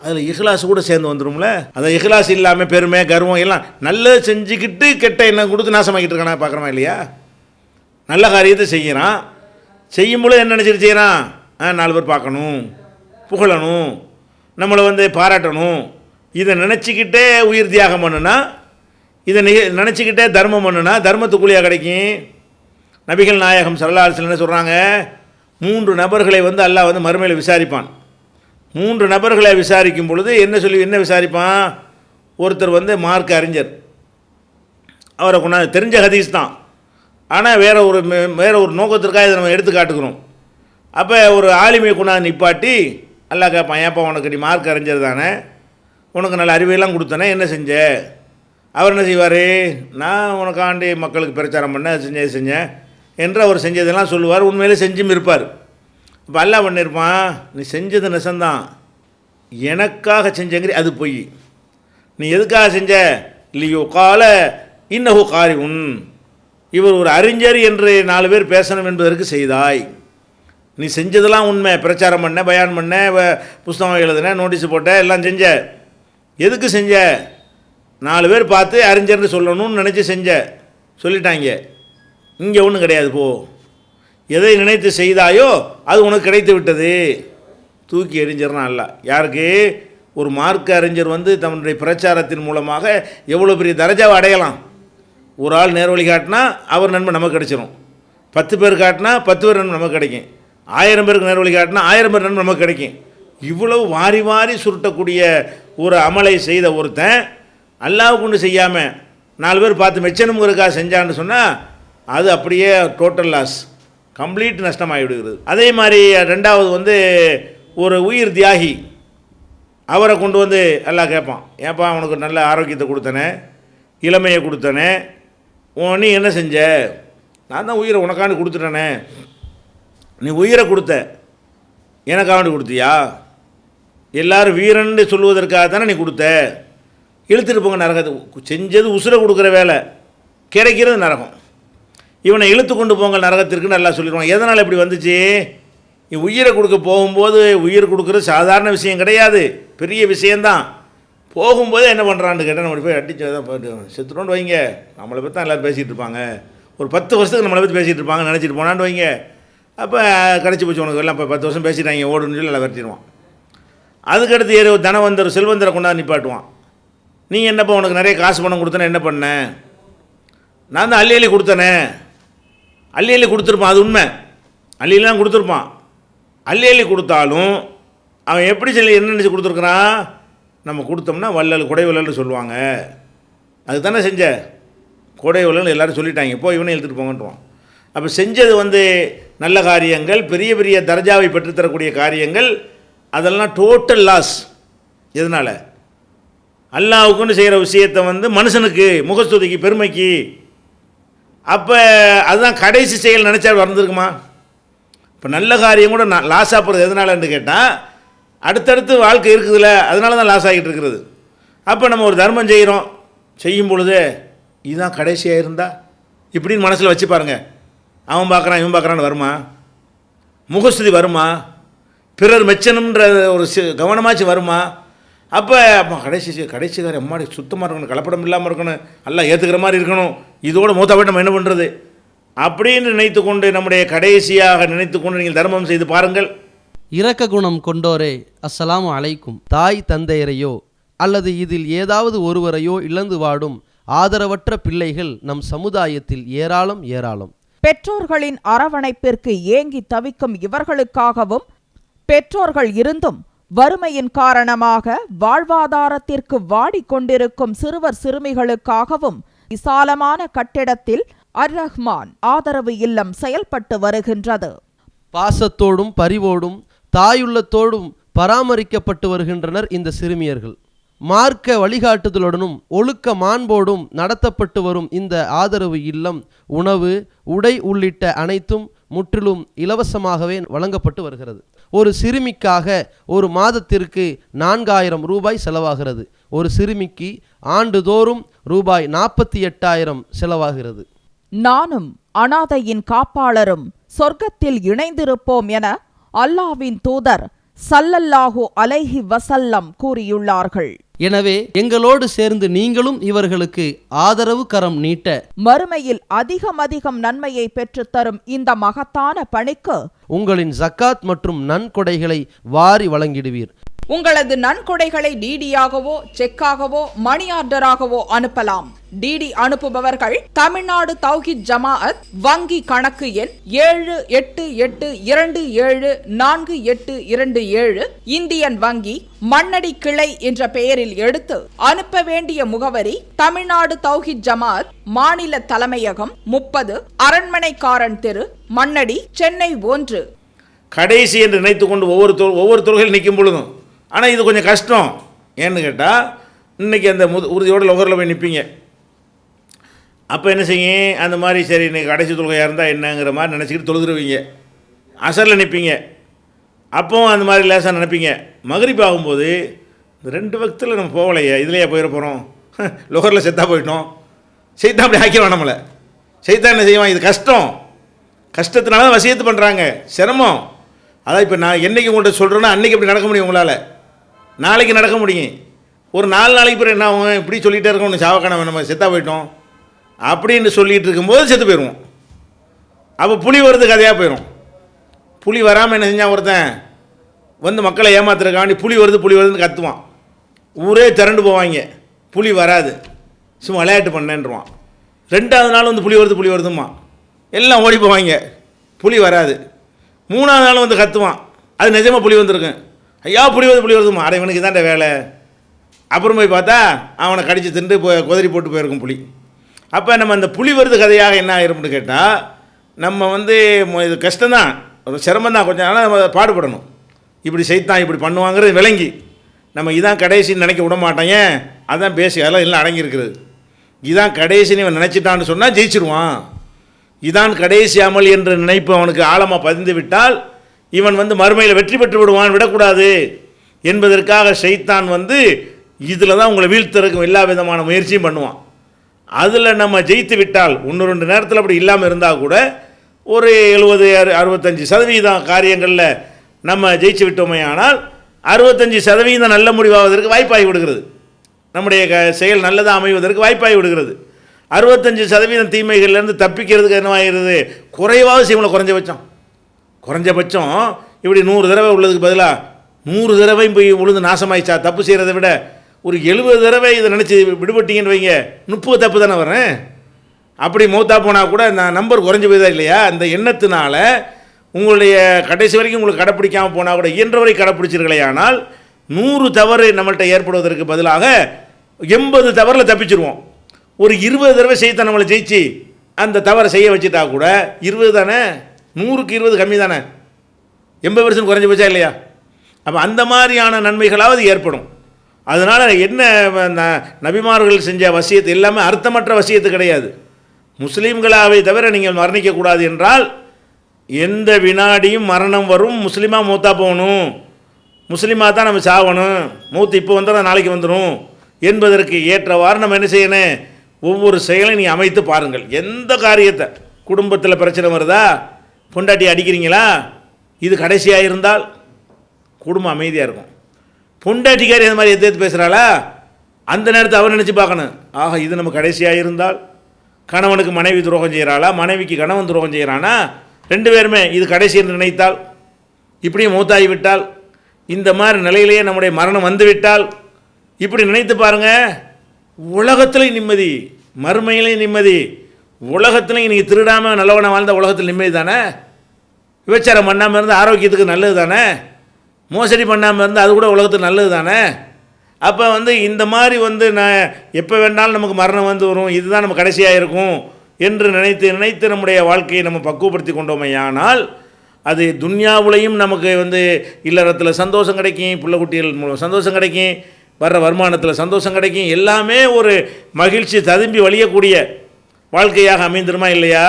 அதில் இஹ்லாஸ் கூட சேர்ந்து வந்துடும்ல. அந்த இஹ்லாஸ் இல்லாமல் பெருமை கர்வம் எல்லாம் நல்லது செஞ்சுக்கிட்டு கெட்ட எண்ணம் கொடுத்து நாசமாக்கிட்டு இருக்கானா பார்க்குறோமா இல்லையா? நல்ல காரியத்தை செய்கிறான், செய்யும்பொழுது என்ன நினச்சிட்டு செய்கிறான், 4 பேர் பார்க்கணும், புகழணும், நம்மளை வந்து பாராட்டணும். இதை நினச்சிக்கிட்டே உயிர் தியாகம் பண்ணுனா, இதை நினச்சிக்கிட்டே தர்மம் பண்ணுனா தர்மத்துக்குள்ளேயே கிடைக்கும். நபிகள் நாயகம் ஸல்லல்லாஹு அலைஹி வஸல்லம் என்ன சொல்கிறாங்க, 3 நபர்களை வந்து அல்லாஹ் வந்து மறுமையில் விசாரிப்பான். 3 நபர்களை விசாரிக்கும் பொழுது என்ன விசாரிப்பான், ஒருத்தர் வந்து மார்க்க அறிஞர், அவரை கொண்டாந்து தெரிஞ்ச ஹதீஸ் தான், ஆனால் வேற ஒரு நோக்கத்திற்காக இதை நம்ம எடுத்து காட்டுக்கிறோம். அப்போ ஒரு ஆலிமையை கொண்டாந்து நிப்பாட்டி அல்லாஹ் கேட்பான், ஏப்பா உனக்கு நீ மார்க் அறிஞர் தானே, உனக்கு நல்ல அறிவையெல்லாம் கொடுத்தனே, என்ன செஞ்ச? அவர் என்ன செய்வார், நான் உனக்காண்டி மக்களுக்கு பிரச்சாரம் பண்ண செஞ்சேன் என்று அவர் செஞ்சதெல்லாம் சொல்லுவார். உண்மையிலே செஞ்சும் இருப்பார். இப்போ அல்லாஹ் பண்ணியிருப்பான், நீ செஞ்சது நெசந்தான், எனக்காக செஞ்சங்கிற அது பொய். நீ எதுக்காக செஞ்ச, இல்லையோ கால இன்னஹு காரி இவர் ஒரு அறிஞர் என்று 4 பேர் பேசணும் என்பதற்கு செய்தாய். நீ செஞ்சதெல்லாம் உண்மை, பிரச்சாரம் பண்ண, பயான் பண்ண, புஸ்தகம் எழுதுன, நோட்டீஸ் போட்ட, எல்லாம் செஞ்ச. எதுக்கு செஞ்ச, 4 பேர் பார்த்து அறிஞர்னு சொல்லணும்னு நினச்சி சொல்லிட்டாங்க. இங்கே ஒன்றும் கிடையாது. போ, எதை நினைத்து செய்தாயோ அது உனக்கு கிடைத்து விட்டது, தூக்கி எறிஞ்சிடறான் அல்ல. யாருக்கு, ஒரு மார்க்க அறிஞர் வந்து தன்னுடைய பிரச்சாரத்தின் மூலமாக எவ்வளோ பெரிய தரஜாவை அடையலாம். ஒரு ஆள் நேர்வழி காட்டினா அவர் நன்மை நமக்கு கிடைச்சிடும், 10 பேர் காட்டினா 10 பேர் நன்மை நமக்கு கிடைக்கும், 1000 பேருக்கு நேர்வழி காட்டினா 1000 பேர் நன்மை நமக்கு கிடைக்கும். இவ்வளவு வாரி வாரி சுருட்டக்கூடிய ஒரு அமலை செய்த ஒருத்தன் அல்லாஹ் கொண்டு செய்யாமல் 4 பேர் பார்த்து மெச்சனுங்கிறதுக்காக செஞ்சான்னு சொன்னால் அது அப்படியே டோட்டல் லாஸ், கம்ப்ளீட் நஷ்டமாகிவிடுகிறது. அதே மாதிரி 2வது வந்து ஒரு உயிர் தியாகி, அவரை கொண்டு வந்து அல்லாஹ் கேட்பான், ஏப்பா உனக்கு நல்ல ஆரோக்கியத்தை கொடுத்தனே, இளமையை கொடுத்தனே, நீ என்ன செஞ்ச? நான் தான் உயிரை உனக்காண்டி கொடுத்துட்டனே. நீ உயிரை கொடுத்த, எனக்காண்டி கொடுத்தியா? எல்லாரும் வீரன்னு சொல்லுவதற்காக தானே நீ கொடுத்த. இழுத்துட்டு போங்க நரகத்தை. செஞ்சது உசுரை கொடுக்குற வேலை, கிடைக்கிறது நரகம். இவனை இழுத்து கொண்டு போங்க நரகத்திற்கு நல்லா சொல்லிடுவான். எதனால் இப்படி வந்துச்சு? நீ உயிரை கொடுக்க போகும்போது, உயிர் கொடுக்குறது சாதாரண விஷயம் கிடையாது, பெரிய விஷயந்தான். போகும்போது என்ன பண்ணுறான்னு கேட்டால், நம்ம போய் அடிச்சு தான் போய்ட்டு செத்துட்டோன்னு வைங்க, நம்மளை பற்றி தான் எல்லோரும் பேசிகிட்டு இருப்பாங்க, ஒரு 10 வருஷத்துக்கு நம்மளை பற்றி பேசிகிட்டு இருப்பாங்க நினச்சிட்டு போனான்னு வைங்க. அப்போ கிடச்சி போச்சு உனக்கு எல்லாம், இப்போ 10 வருஷம் பேசிட்டாங்க ஓடுன்னு சொல்லி எல்லாம் விரட்டிடுவான். அதுக்கடுத்து ஏதோ தனவந்தர் செல்வந்தரை கொண்டாந்து நிப்பாட்டுவான். நீ என்னப்பா உனக்கு நிறைய காசு பணம் கொடுத்தனே, என்ன பண்ண? நான் தான் அள்ளி கொடுத்தனே. அள்ளி கொடுத்துருப்பான், அது உண்மை, அள்ளிலாம் கொடுத்துருப்பான். அள்ளி கொடுத்தாலும் அவன் எப்படி சொல்லி என்ன நினச்சி கொடுத்துருக்குறான், நம்ம கொடுத்தோம்னா வள்ளல், குடை வள்ளல்னு சொல்லுவாங்க, அது தானே செஞ்ச குடை வள்ளல் எல்லோரும் சொல்லிட்டாங்க, இப்போ இவனை எழுத்துட்டு போங்கன்றான். அப்போ செஞ்சது வந்து நல்ல காரியங்கள், பெரிய பெரிய தர்ஜாவை பெற்றுத்தரக்கூடிய காரியங்கள், அதெல்லாம் டோட்டல் லாஸ். எதனால்? அல்லாஹ்வுக்குன்னு செய்கிற விஷயத்தை வந்து மனுஷனுக்கு முகஸ்துதிக்கு, பெருமைக்கு. அப்போ அதுதான் கடைசி செயல் நினச்சா வந்திருக்குமா? இப்போ நல்ல காரியம் கூட லாஸ் ஆகிறது எதனாலன்னு கேட்டால், அடுத்தடுத்து வாழ்க்கை இருக்குதுல்ல, அதனால தான் லாஸ் ஆகிட்டு இருக்கிறது. அப்போ நம்ம ஒரு தர்மம் செய்யும் பொழுது இதுதான் கடைசியாக இருந்தால் இப்படின்னு மனசில் வச்சு பாருங்கள். அவன் பார்க்குறான் இவன் பார்க்குறான்னு வருமா? முகஸ்துதி வருமா? பிறர் மெச்சனுன்ற ஒரு கவனமாச்சு வருமா? அப்போ கடைசிக்கார அம்மாடி சுத்தமாக இருக்கணும், கலப்படம் இல்லாமல் இருக்கணும், எல்லாம் ஏற்றுக்கிற மாதிரி இருக்கணும், இதோட மூத்தாவே நம்ம என்ன பண்ணுறது அப்படின்னு நினைத்து கொண்டு, நம்முடைய கடைசியாக நினைத்து கொண்டு நீங்கள் தர்மம் செய்து பாருங்கள். இரக்க குணம் கொண்டோரே, அஸ்ஸலாமு அலைக்கும். தாய் தந்தையரையோ அல்லது இதில் ஏதாவது ஒருவரையோ இழந்து வாடும் ஆதரவற்ற பிள்ளைகள் நம் சமுதாயத்தில் ஏராளம் ஏராளம். பெற்றோர்களின் அரவணைப்பிற்கு ஏங்கி தவிக்கும் இவர்களுக்காகவும், பெற்றோர்கள் இருந்தும் வறுமையின் காரணமாக வாழ்வாதாரத்திற்கு வாடிக்கொண்டிருக்கும் சிறுவர் சிறுமிகளுக்காகவும் விசாலமான கட்டிடத்தில் அர்-ரஹ்மான் ஆதரவு இல்லம் செயல்பட்டு வருகின்றது. பாசத்தோடும் பரிவோடும் தாயுள்ளத்தோடும் பராமரிக்கப்பட்டு வருகின்றனர் இந்த சிறுமியர்கள். மார்க்க வழிகாட்டுதலுடனும் ஒழுக்க மாண்போடும் நடத்தப்பட்டு வரும் இந்த ஆதரவு இல்லம் உணவு, உடை உள்ளிட்ட அனைத்தும் முற்றிலும் இலவசமாகவே வழங்கப்பட்டு வருகிறது. ஒரு சிறுமிக்காக ஒரு மாதத்திற்கு 4000 ரூபாய் செலவாகிறது. ஒரு சிறுமிக்கு ஆண்டுதோறும் ரூபாய் 48,000 செலவாகிறது. நானும் அனாதையின் காப்பாளரும் சொர்க்கத்தில் இணைந்திருப்போம் என அல்லாஹ்வின் தூதர் ஸல்லல்லாஹு அலைஹி வஸல்லம் கூறியுள்ளார்கள். எனவே எங்களோடு சேர்ந்து நீங்களும் இவர்களுக்கு ஆதரவு கரம் நீட்ட, மறுமையில் அதிகம் நன்மையை பெற்றுத்தரும் இந்த மகத்தான பணிக்கு உங்களின் ஜக்காத் மற்றும் நன்கொடைகளை வாரி வழங்கிடுவீர். உங்களது நன்கொடைகளை டிடியாகவோ செக்காகவோ மணி ஆர்டராகவோ அனுப்பலாம். டிடி அனுப்புபவர்கள் தமிழ்நாடு தௌஹீத் ஜமாஅத் வங்கி கணக்கு எண் 7882748827 இந்தியன் வங்கி மண்ணடி கிளை என்ற பெயரில் எடுத்து அனுப்ப வேண்டிய முகவரி தமிழ்நாடு தௌஹீத் ஜமாஅத் மாநில தலைமையகம் 30 அரண்மனைக்காரன் தெரு, மண்ணடி, சென்னை 1. கடைசி என்று நினைத்து கொண்டு ஒவ்வொரு தொழுகையில் நிற்கும் பொழுதும், ஆனால் இது கொஞ்சம் கஷ்டம். ஏன்னு கேட்டால், இன்றைக்கி அந்த உறுதியோடு லொகரில் போய் நிற்பீங்க. அப்போ என்ன செய்யும், அந்த மாதிரி சரி இன்றைக்கி கடைசி தொழுகையாக இருந்தால் என்னங்கிற மாதிரி நினச்சிக்கிட்டு தொழுதுருவீங்க. அசரில் நிற்பீங்க, அப்போவும் அந்த மாதிரி லேசாக நினைப்பீங்க. மகரிப் ஆகும்போது இந்த 2 வக்தில் நம்ம போகலையே, இதுலையே போயிட போகிறோம், லொகரில் செத்தா போயிட்டோம். செய்தான் அப்படி ஆக்கிடுவான் நம்மளை. செய்தான் என்ன செய்வான், இது கஷ்டத்தினால தான் வசியத்து பண்ணுறாங்க, சிரமம். அதான் இப்போ நான் என்றைக்கு உங்கள்கிட்ட சொல்கிறேன்னா அன்றைக்கி அப்படி நடக்க முடியும், உங்களால் நாளைக்கு நடக்க முடியும். ஒரு 4 நாளைக்கு பிறகு என்ன ஆகும், இப்படி சொல்லிகிட்டே இருக்கோம், ஒன்று சாவக்கான நம்ம செத்தா போயிட்டோம் அப்படின்னு சொல்லிகிட்டு இருக்கும்போது செத்து போயிடுவோம். அப்போ புலி வருது கதையாக போயிடும். புலி வராமல் என்ன செஞ்சால், ஒருத்தன் வந்து மக்களை ஏமாத்துறக்காண்டி புலி வருதுன்னு கத்துவான். ஊரே திரண்டு போவாங்க, புலி வராது, சும்மா விளையாட்டு பண்ணேன்றான். 2வது நாள் வந்து புலி வருதுமா, எல்லாம் ஓடி போவாங்க, புலி வராது. 3வது நாள் வந்து கத்துவான், அது நிஜமாக புலி வந்திருக்கும். ஐயா புலி வருதுமா, அட இவனுக்கு தான்ட வேலை. அப்புறம் போய் பார்த்தா அவனை கடித்து தின்று குதறி போட்டு போயிருக்கும் புலி. அப்போ நம்ம அந்த புலி வருது கதையாக என்ன ஆயிரும்னு கேட்டால், நம்ம வந்து இது கஷ்டம்தான், ஒரு சிரமம் தான் கொஞ்சம், ஆனால் நம்ம பாடுபடணும். இப்படி செய்தான் இப்படி பண்ணுவாங்கிறது விளங்கி நம்ம இதான் கடைசின்னு நினைக்க விட மாட்டாங்க. அதான் பேசி அதெல்லாம் எல்லாம் அடங்கியிருக்கிறது. இதான் கடைசின்னு இவன் நினச்சிட்டான்னு சொன்னால் ஜெயிச்சிருவான். இதான் கடைசி அமல் என்ற நினைப்பு அவனுக்கு ஆழமாக பதிந்து விட்டால் இவன் வந்து மறுமையில் வெற்றி பெற்று விடுவான், விடக்கூடாது என்பதற்காக ஷைத்தான் வந்து இதில் தான் உங்களை வீழ்த்தறக்கும் எல்லா விதமான முயற்சியும் பண்ணுவான். அதில் நம்ம ஜெயித்து விட்டால் 1-2 நேரத்தில் அப்படி இல்லாமல் இருந்தால் கூட ஒரு 70-65% காரியங்களில் நம்ம ஜெயிச்சு விட்டோமே. ஆனால் 65% நல்ல முடிவாவதற்கு வாய்ப்பாகி விடுகிறது, நம்முடைய செயல் நல்லதாக அமைவதற்கு வாய்ப்பாகி விடுகிறது. 65% தீமைகள்லேருந்து தப்பிக்கிறதுக்கு என்னவாகிறது, குறைவாக செய்யணும். குறைஞ்சபட்சம் இப்படி 100 தடவை உள்ளதுக்கு பதிலாக 100 தடவை போய் உழுந்து நாசமாயிச்சா, தப்பு செய்கிறத விட ஒரு 70 தடவை இதை நினச்சி விடுபட்டீங்கன்னு வைங்க, 30 தப்பு தானே வரேன். அப்படி மௌத்தா போனால் கூட நான் நம்பர் குறைஞ்சி போய்தான் இல்லையா. அந்த எண்ணத்தினால உங்களுடைய கடைசி வரைக்கும் உங்களுக்கு கடைப்பிடிக்காமல் போனால் கூட இயன்றவரை கடைப்பிடிச்சிருக்கலையே. ஆனால் 100 தவறு நம்மள்கிட்ட ஏற்படுவதற்கு பதிலாக 80 தவறில் தப்பிச்சிருவோம். ஒரு 20 தடவை செய்த நம்மளை ஜெயிச்சு அந்த தவறை செய்ய வச்சுட்டா கூட 20 தானே, 100க்கு 20 கம்மி தானே, 80% குறைஞ்சி போச்சா இல்லையா. அப்போ அந்த மாதிரியான நன்மைகளாவது ஏற்படும். அதனால் என்ன, நபிமார்கள் செஞ்ச வசியத்து எல்லாமே அர்த்தமற்ற வசியத்து கிடையாது. முஸ்லீம்களாகவே தவிர நீங்கள் மரணிக்கக்கூடாது என்றால், எந்த வினாடியும் மரணம் வரும், முஸ்லீமாக மூத்தா போகணும், முஸ்லீமாக தான் நம்ம சாகணும், மூத்து இப்போ வந்தால் நாளைக்கு வந்துடும் என்பதற்கு ஏற்றவாறு நம்ம என்ன செய்யணும், ஒவ்வொரு செயலையும் நீங்கள் அமைத்து பாருங்கள். எந்த காரியத்தை, குடும்பத்தில் பிரச்சனை வருதா, பொண்டாட்டி அடிக்கிறீங்களா, இது கடைசியாக இருந்தால் குடும்பம் அமைதியாக இருக்கும். பொண்டாட்டிக்காரி இந்த மாதிரி எதிர்த்து பேசுகிறாளா, அந்த நேரத்தை அவர் நினச்சி பார்க்கணும், ஆக இது நம்ம கடைசியாக இருந்தால் கணவனுக்கு மனைவி துரோகம் செய்கிறாளா, மனைவிக்கு கணவன் துரோகம் செய்கிறானா, ரெண்டு பேருமே இது கடைசி என்று நினைத்தால், இப்படியும் மூத்தாகிவிட்டால், இந்த மாதிரி நிலையிலேயே நம்முடைய மரணம் வந்துவிட்டால், இப்படி நினைத்து பாருங்கள், உலகத்துலேயும் நிம்மதி, மறுமையிலையும் நிம்மதி. உலகத்துலையும் நீங்கள் திருடாமல் நல்லவனை வாழ்ந்த உலகத்தில் நிம்மதி தானே. விபச்சாரம் பண்ணாமல் இருந்தால் ஆரோக்கியத்துக்கு நல்லது தானே. மோசடி பண்ணாமல் இருந்தால் அது கூட உலகத்துக்கு நல்லது தானே. அப்போ இந்த மாதிரி நான் எப்போ வேணாலும் நமக்கு மரணம் வந்து வரும், இதுதான் நம்ம கடைசியாக இருக்கும் என்று நினைத்து நினைத்து நம்முடைய வாழ்க்கையை நம்ம பக்குவப்படுத்தி கொண்டோமையானால் அது துன்யாவுலையும் நமக்கு இல்லறத்தில் சந்தோஷம் கிடைக்கும், பிள்ளை குட்டிகள் மூலம் சந்தோஷம் கிடைக்கும், வர்ற வருமானத்தில் சந்தோஷம் கிடைக்கும், எல்லாமே ஒரு மகிழ்ச்சி ததும்பி வழியக்கூடிய வாழ்க்கையாக அமைந்துருமா இல்லையா?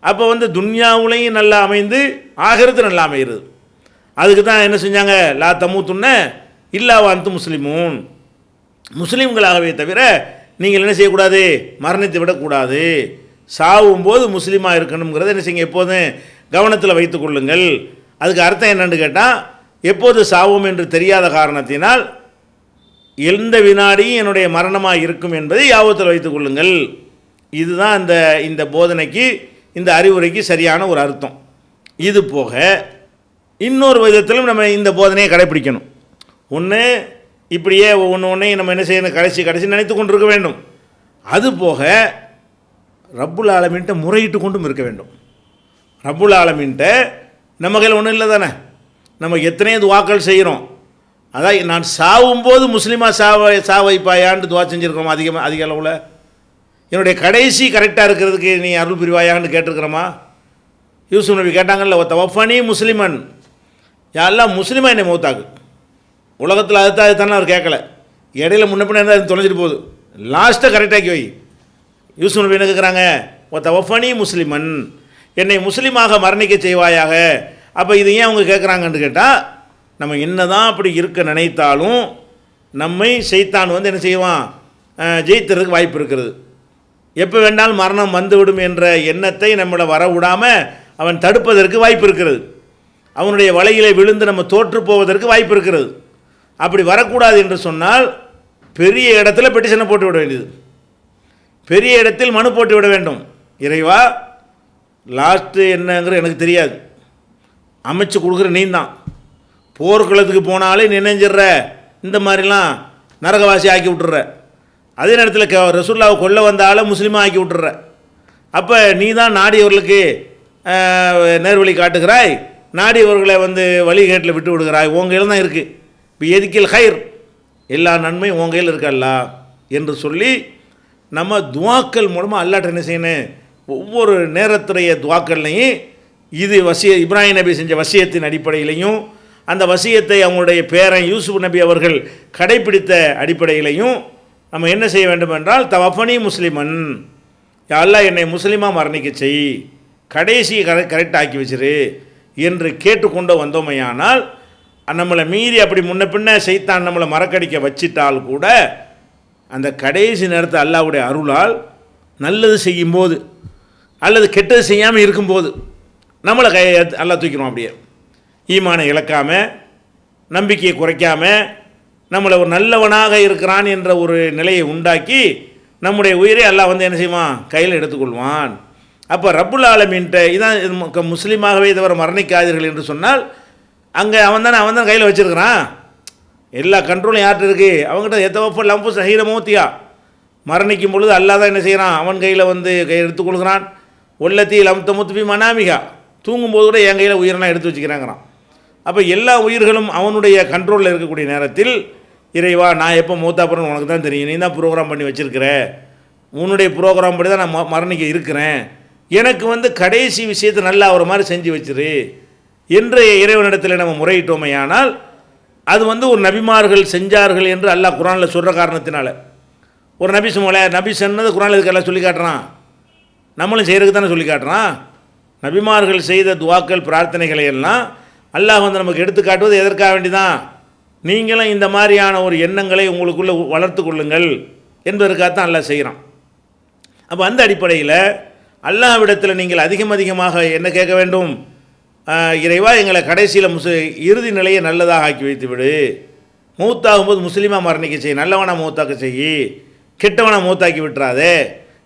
அப்போ துன்யாவுலையும் நல்லா அமைந்து ஆகிறது நல்லா அமைகிறது. அதுக்கு தான் என்ன செஞ்சாங்க, லா தமூத்துன்ன இல்லா வந்து முஸ்லிமூன், முஸ்லீம்களாகவே தவிர நீங்கள் என்ன செய்யக்கூடாது, மரணித்து விடக்கூடாது. சாவும்போது முஸ்லீமாக இருக்கணுங்கிறத என்ன செய்யுங்க, எப்போதும் கவனத்தில் வைத்து கொள்ளுங்கள். அதுக்கு அர்த்தம் என்னன்னு கேட்டால், எப்போது சாவும் என்று தெரியாத காரணத்தினால் எந்த வினாடியும் என்னுடைய மரணமாக இருக்கும் என்பதை யாபத்தில் வைத்துக் கொள்ளுங்கள். இதுதான் இந்த போதனைக்கு, இந்த அறிவுரைக்கு சரியான ஒரு அர்த்தம். இது போக இன்னொரு விதத்திலும் நம்ம இந்த போதனையை கடைப்பிடிக்கணும். ஒன்று இப்படியே ஒன்றையும் நம்ம என்ன செய்யணும், கடைசி நினைத்து கொண்டு இருக்க வேண்டும். அது போக ரப்புல் ஆலமீன்ட்ட முறையிட்டு கொண்டும் இருக்க வேண்டும். ரப்புல் ஆலமீன்ட்ட நம்ம கையில் ஒன்றும் இல்லை தானே, நம்ம எத்தனையோ துவாக்கள் செய்கிறோம். அதான் நான் சாவும்போது முஸ்லீமாக சாவைப்பாயான்னு துவா செஞ்சுருக்கிறோமா அதிக அளவில். என்னுடைய கடைசி கரெக்டாக இருக்கிறதுக்கு நீ அருள் புரிவாயான்னு கேட்டிருக்கிறோமா? யூசுப் நபி கேட்டாங்கல்ல, தவஃபனி முஸ்லிமன், யாரெல்லாம் முஸ்லீமாக என்னை மௌத்தாக்கு. உலகத்தில் அதுதானே அவர் கேட்கல, இடையில முன்ன பின்ன இருந்தால் அது தொலைஞ்சிட்டு போகுது, லாஸ்ட்டாக கரெக்டாக்கி வை. யூசுப் நபி என்ன கேட்குறாங்க, தவஃபனி முஸ்லிமன், என்னை முஸ்லீமாக மரணிக்க செய்வாயாக. அப்போ இது ஏன் அவங்க கேட்குறாங்கன்னு கேட்டால், நம்ம என்ன தான் அப்படி இருக்க நினைத்தாலும் நம்மை சைத்தான் என்ன செய்வான், ஜெயிக்கிறதுக்கு வாய்ப்பு இருக்கிறது. எப்போ வேண்டாலும் மரணம் வந்துவிடும் என்ற எண்ணத்தை நம்மளை வர விடாமல் அவன் தடுப்பதற்கு வாய்ப்பு இருக்கிறது. அவனுடைய வலையிலே விழுந்து நம்ம தோற்று போவதற்கு வாய்ப்பு இருக்கிறது. அப்படி வரக்கூடாது என்று சொன்னால் பெரிய இடத்துல பெட்டிஷனை போட்டு விட வேண்டியது, பெரிய இடத்தில் மனு போட்டு விட வேண்டும். இறைவா, லாஸ்ட்டு என்னங்கிற எனக்கு தெரியாது, அமைச்சு கொடுக்குற நீ தான். போர்க்குளத்துக்கு போனாலே நினைஞ்சிடுற, இந்த மாதிரிலாம் நரகவாசி ஆக்கி விட்டுற. அதே நேரத்தில் ரசூல்லாவை கொல்ல வந்தாலும் முஸ்லீமாக ஆக்கி விட்டுற. அப்போ நீ தான் நாடியவர்களுக்கு நேர்வழி காட்டுகிறாய், நாடியவர்களை வழிகேட்டில் விட்டு விடுகிறாய், உன் கையில் தான் இருக்குது. இப்போ எதுக்கில் ஹைர், எல்லா நன்மையும் உன் கையில் இருக்கல்ல என்று சொல்லி நம்ம துவாக்கள் மூலமாக அல்லாட்ட என்ன செய்யணும், ஒவ்வொரு நேரத்துடைய துவாக்கள்லையும் இது இப்ராஹிம் நபி செஞ்ச வசியத்தின் அடிப்படையிலையும், அந்த வசியத்தை அவங்களுடைய பேரன் யூசுப் நபி அவர்கள் கடைப்பிடித்த அடிப்படையிலையும் நம்ம என்ன செய்ய வேண்டும் என்றால், தவஃபனி முஸ்லிமன், அல்லாஹ் என்னை முஸ்லீமாக மரணிக்க செய், கடைசி கரெக்டாக ஆக்கி வச்சிரு என்று கேட்டுக்கொண்டு வந்தோமையானால், நம்மளை மீறி அப்படி முன்ன பின்ன சைத்தான் நம்மளை மறக்கடிக்க வச்சிட்டால் கூட அந்த கடைசி நேரத்தை அல்லாஹ்வுடைய அருளால் நல்லது செய்யும்போது அல்லது கெட்டது செய்யாமல் இருக்கும்போது நம்மளை அல்லாஹ் தூக்கிடுவோம். அப்படியே ஈமானை இழக்காமல், நம்பிக்கையை குறைக்காமல், நம்மளை ஒரு நல்லவனாக இருக்கிறான் என்ற ஒரு நிலையை உண்டாக்கி நம்முடைய உயிரை அல்லாஹ் என்ன செய்வான், கையில் எடுத்துக்கொள்வான். அப்போ ரப்புல் ஆலமீன்ட்ட இதான் முஸ்லீமாகவே தவிர மரணிக்காதீர்கள் என்று சொன்னால், அங்கே அவன் தான் கையில் வச்சுருக்கிறான். எல்லா கண்ட்ரோலும் யார்கிட்ட இருக்குது, அவங்ககிட்ட எத்தவப்போ லம்பு சஹீர மோத்தியா, மரணிக்கும் பொழுது அல்லாஹ் தான் என்ன செய்கிறான், அவன் கையில் கை எடுத்துக்கொள்கிறான். ஒல்லத்தி லம்த முத்துபி மனாமிகா, தூங்கும்போது கூட என் கையில் உயிரெல்லாம் எடுத்து வச்சுக்கிறாங்கிறான். அப்போ எல்லா உயிர்களும் அவனுடைய கண்ட்ரோலில் இருக்கக்கூடிய நேரத்தில், இறைவா நான் எப்போ மூத்தா போகிறேன்னு உனக்கு தான் தெரியும், நீ தான் ப்ரோக்ராம் பண்ணி வச்சுருக்கிற, உன்னுடைய ப்ரோக்ராம் படி தான் நான் மரணிக்க இருக்கிறேன், எனக்கு கடைசி விஷயத்தை நல்லா ஒரு மாதிரி செஞ்சு வச்சிரு என்று இறைவனிடத்தில் நம்ம முறையிட்டோமையானால், அது ஒரு நபிமார்கள் செஞ்சார்கள் என்று அல்லாஹ் குர்ஆனில் சொல்கிற காரணத்தினால, ஒரு நபி சொன்னது குர்ஆனில் இதுக்கெல்லாம் சொல்லி காட்டுறான், நம்மளும் செய்கிறதுக்கு தானே சொல்லி காட்டுறான். நபிமார்கள் செய்த துவாக்கள் பிரார்த்தனைகளை எல்லாம் அல்லாஹ் நமக்கு எடுத்து காட்டுவது எதற்காக வேண்டிதான், நீங்களும் இந்த மாதிரியான ஒரு எண்ணங்களை உங்களுக்குள்ளே வளர்த்து கொள்ளுங்கள் என்பதற்காகத்தான் அல்லாஹ் செய்கிறான். அப்போ அந்த அடிப்படையில் அல்லாஹ்விடத்தில் நீங்கள் அதிகமாக என்ன கேட்க வேண்டும், இறைவா எங்களை கடைசியில் இறுதி நிலையை நல்லதாக ஆக்கி வைத்து விடு, மௌத்தாகும்போது முஸ்லீமாக மரணிக்க செய், நல்லவனாக மௌத்தாக்க செய், கெட்டவனாக மௌத்தாக்கி விட்டுறாதே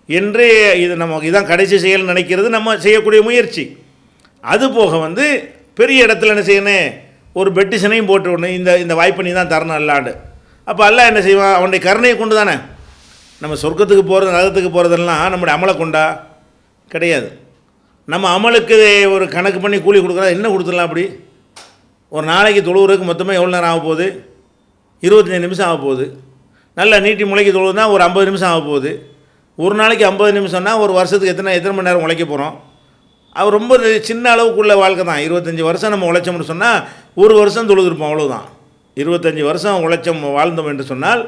என்று இது நமக்கு இதான் கடைசி செயல் நினைக்கிறது நம்ம செய்யக்கூடிய முயற்சி. அது போக வந்து பெரிய இடத்துல என்ன செய்யணும், ஒரு பெட்டிஷனையும் போட்டு விடணும், இந்த வாய்ப்பை நீ தான் தரணும் அல்லாண்டு. அப்போ அல்லாஹ் என்ன செய்வான், அவனுடைய கருணையை கொண்டு தானே. நம்ம சொர்க்கத்துக்கு போகிறது நரகத்துக்கு போகிறதெல்லாம் நம்முடைய அமலை கொண்டா கிடையாது. நம்ம அமலுக்கு ஒரு கணக்கு பண்ணி கூலி கொடுக்குறா என்ன கொடுத்துடலாம். அப்படி ஒரு நாளைக்கு தொழுவுறதுக்கு மொத்தமாக எவ்வளோ நேரம் ஆக போகுது, 25 நிமிஷம் ஆக போகுது. நல்லா நீட்டி முளைக்கு தொழுவுனா ஒரு 50 நிமிஷம் ஆக போகுது. ஒரு நாளைக்கு 50 நிமிஷம்னா ஒரு வருஷத்துக்கு எத்தனை மணி நேரம் உழைக்க போகிறோம். அது ரொம்ப சின்ன அளவுக்குள்ள வாழ்க்கை தான். 25 வருஷம் நம்ம உழைச்சோம்னு சொன்னால் ஒரு வருஷம் தொழுதுருப்போம், அவ்வளோதான். 25 வருஷம் உழைச்சோம் வாழ்ந்தோம் என்று சொன்னால்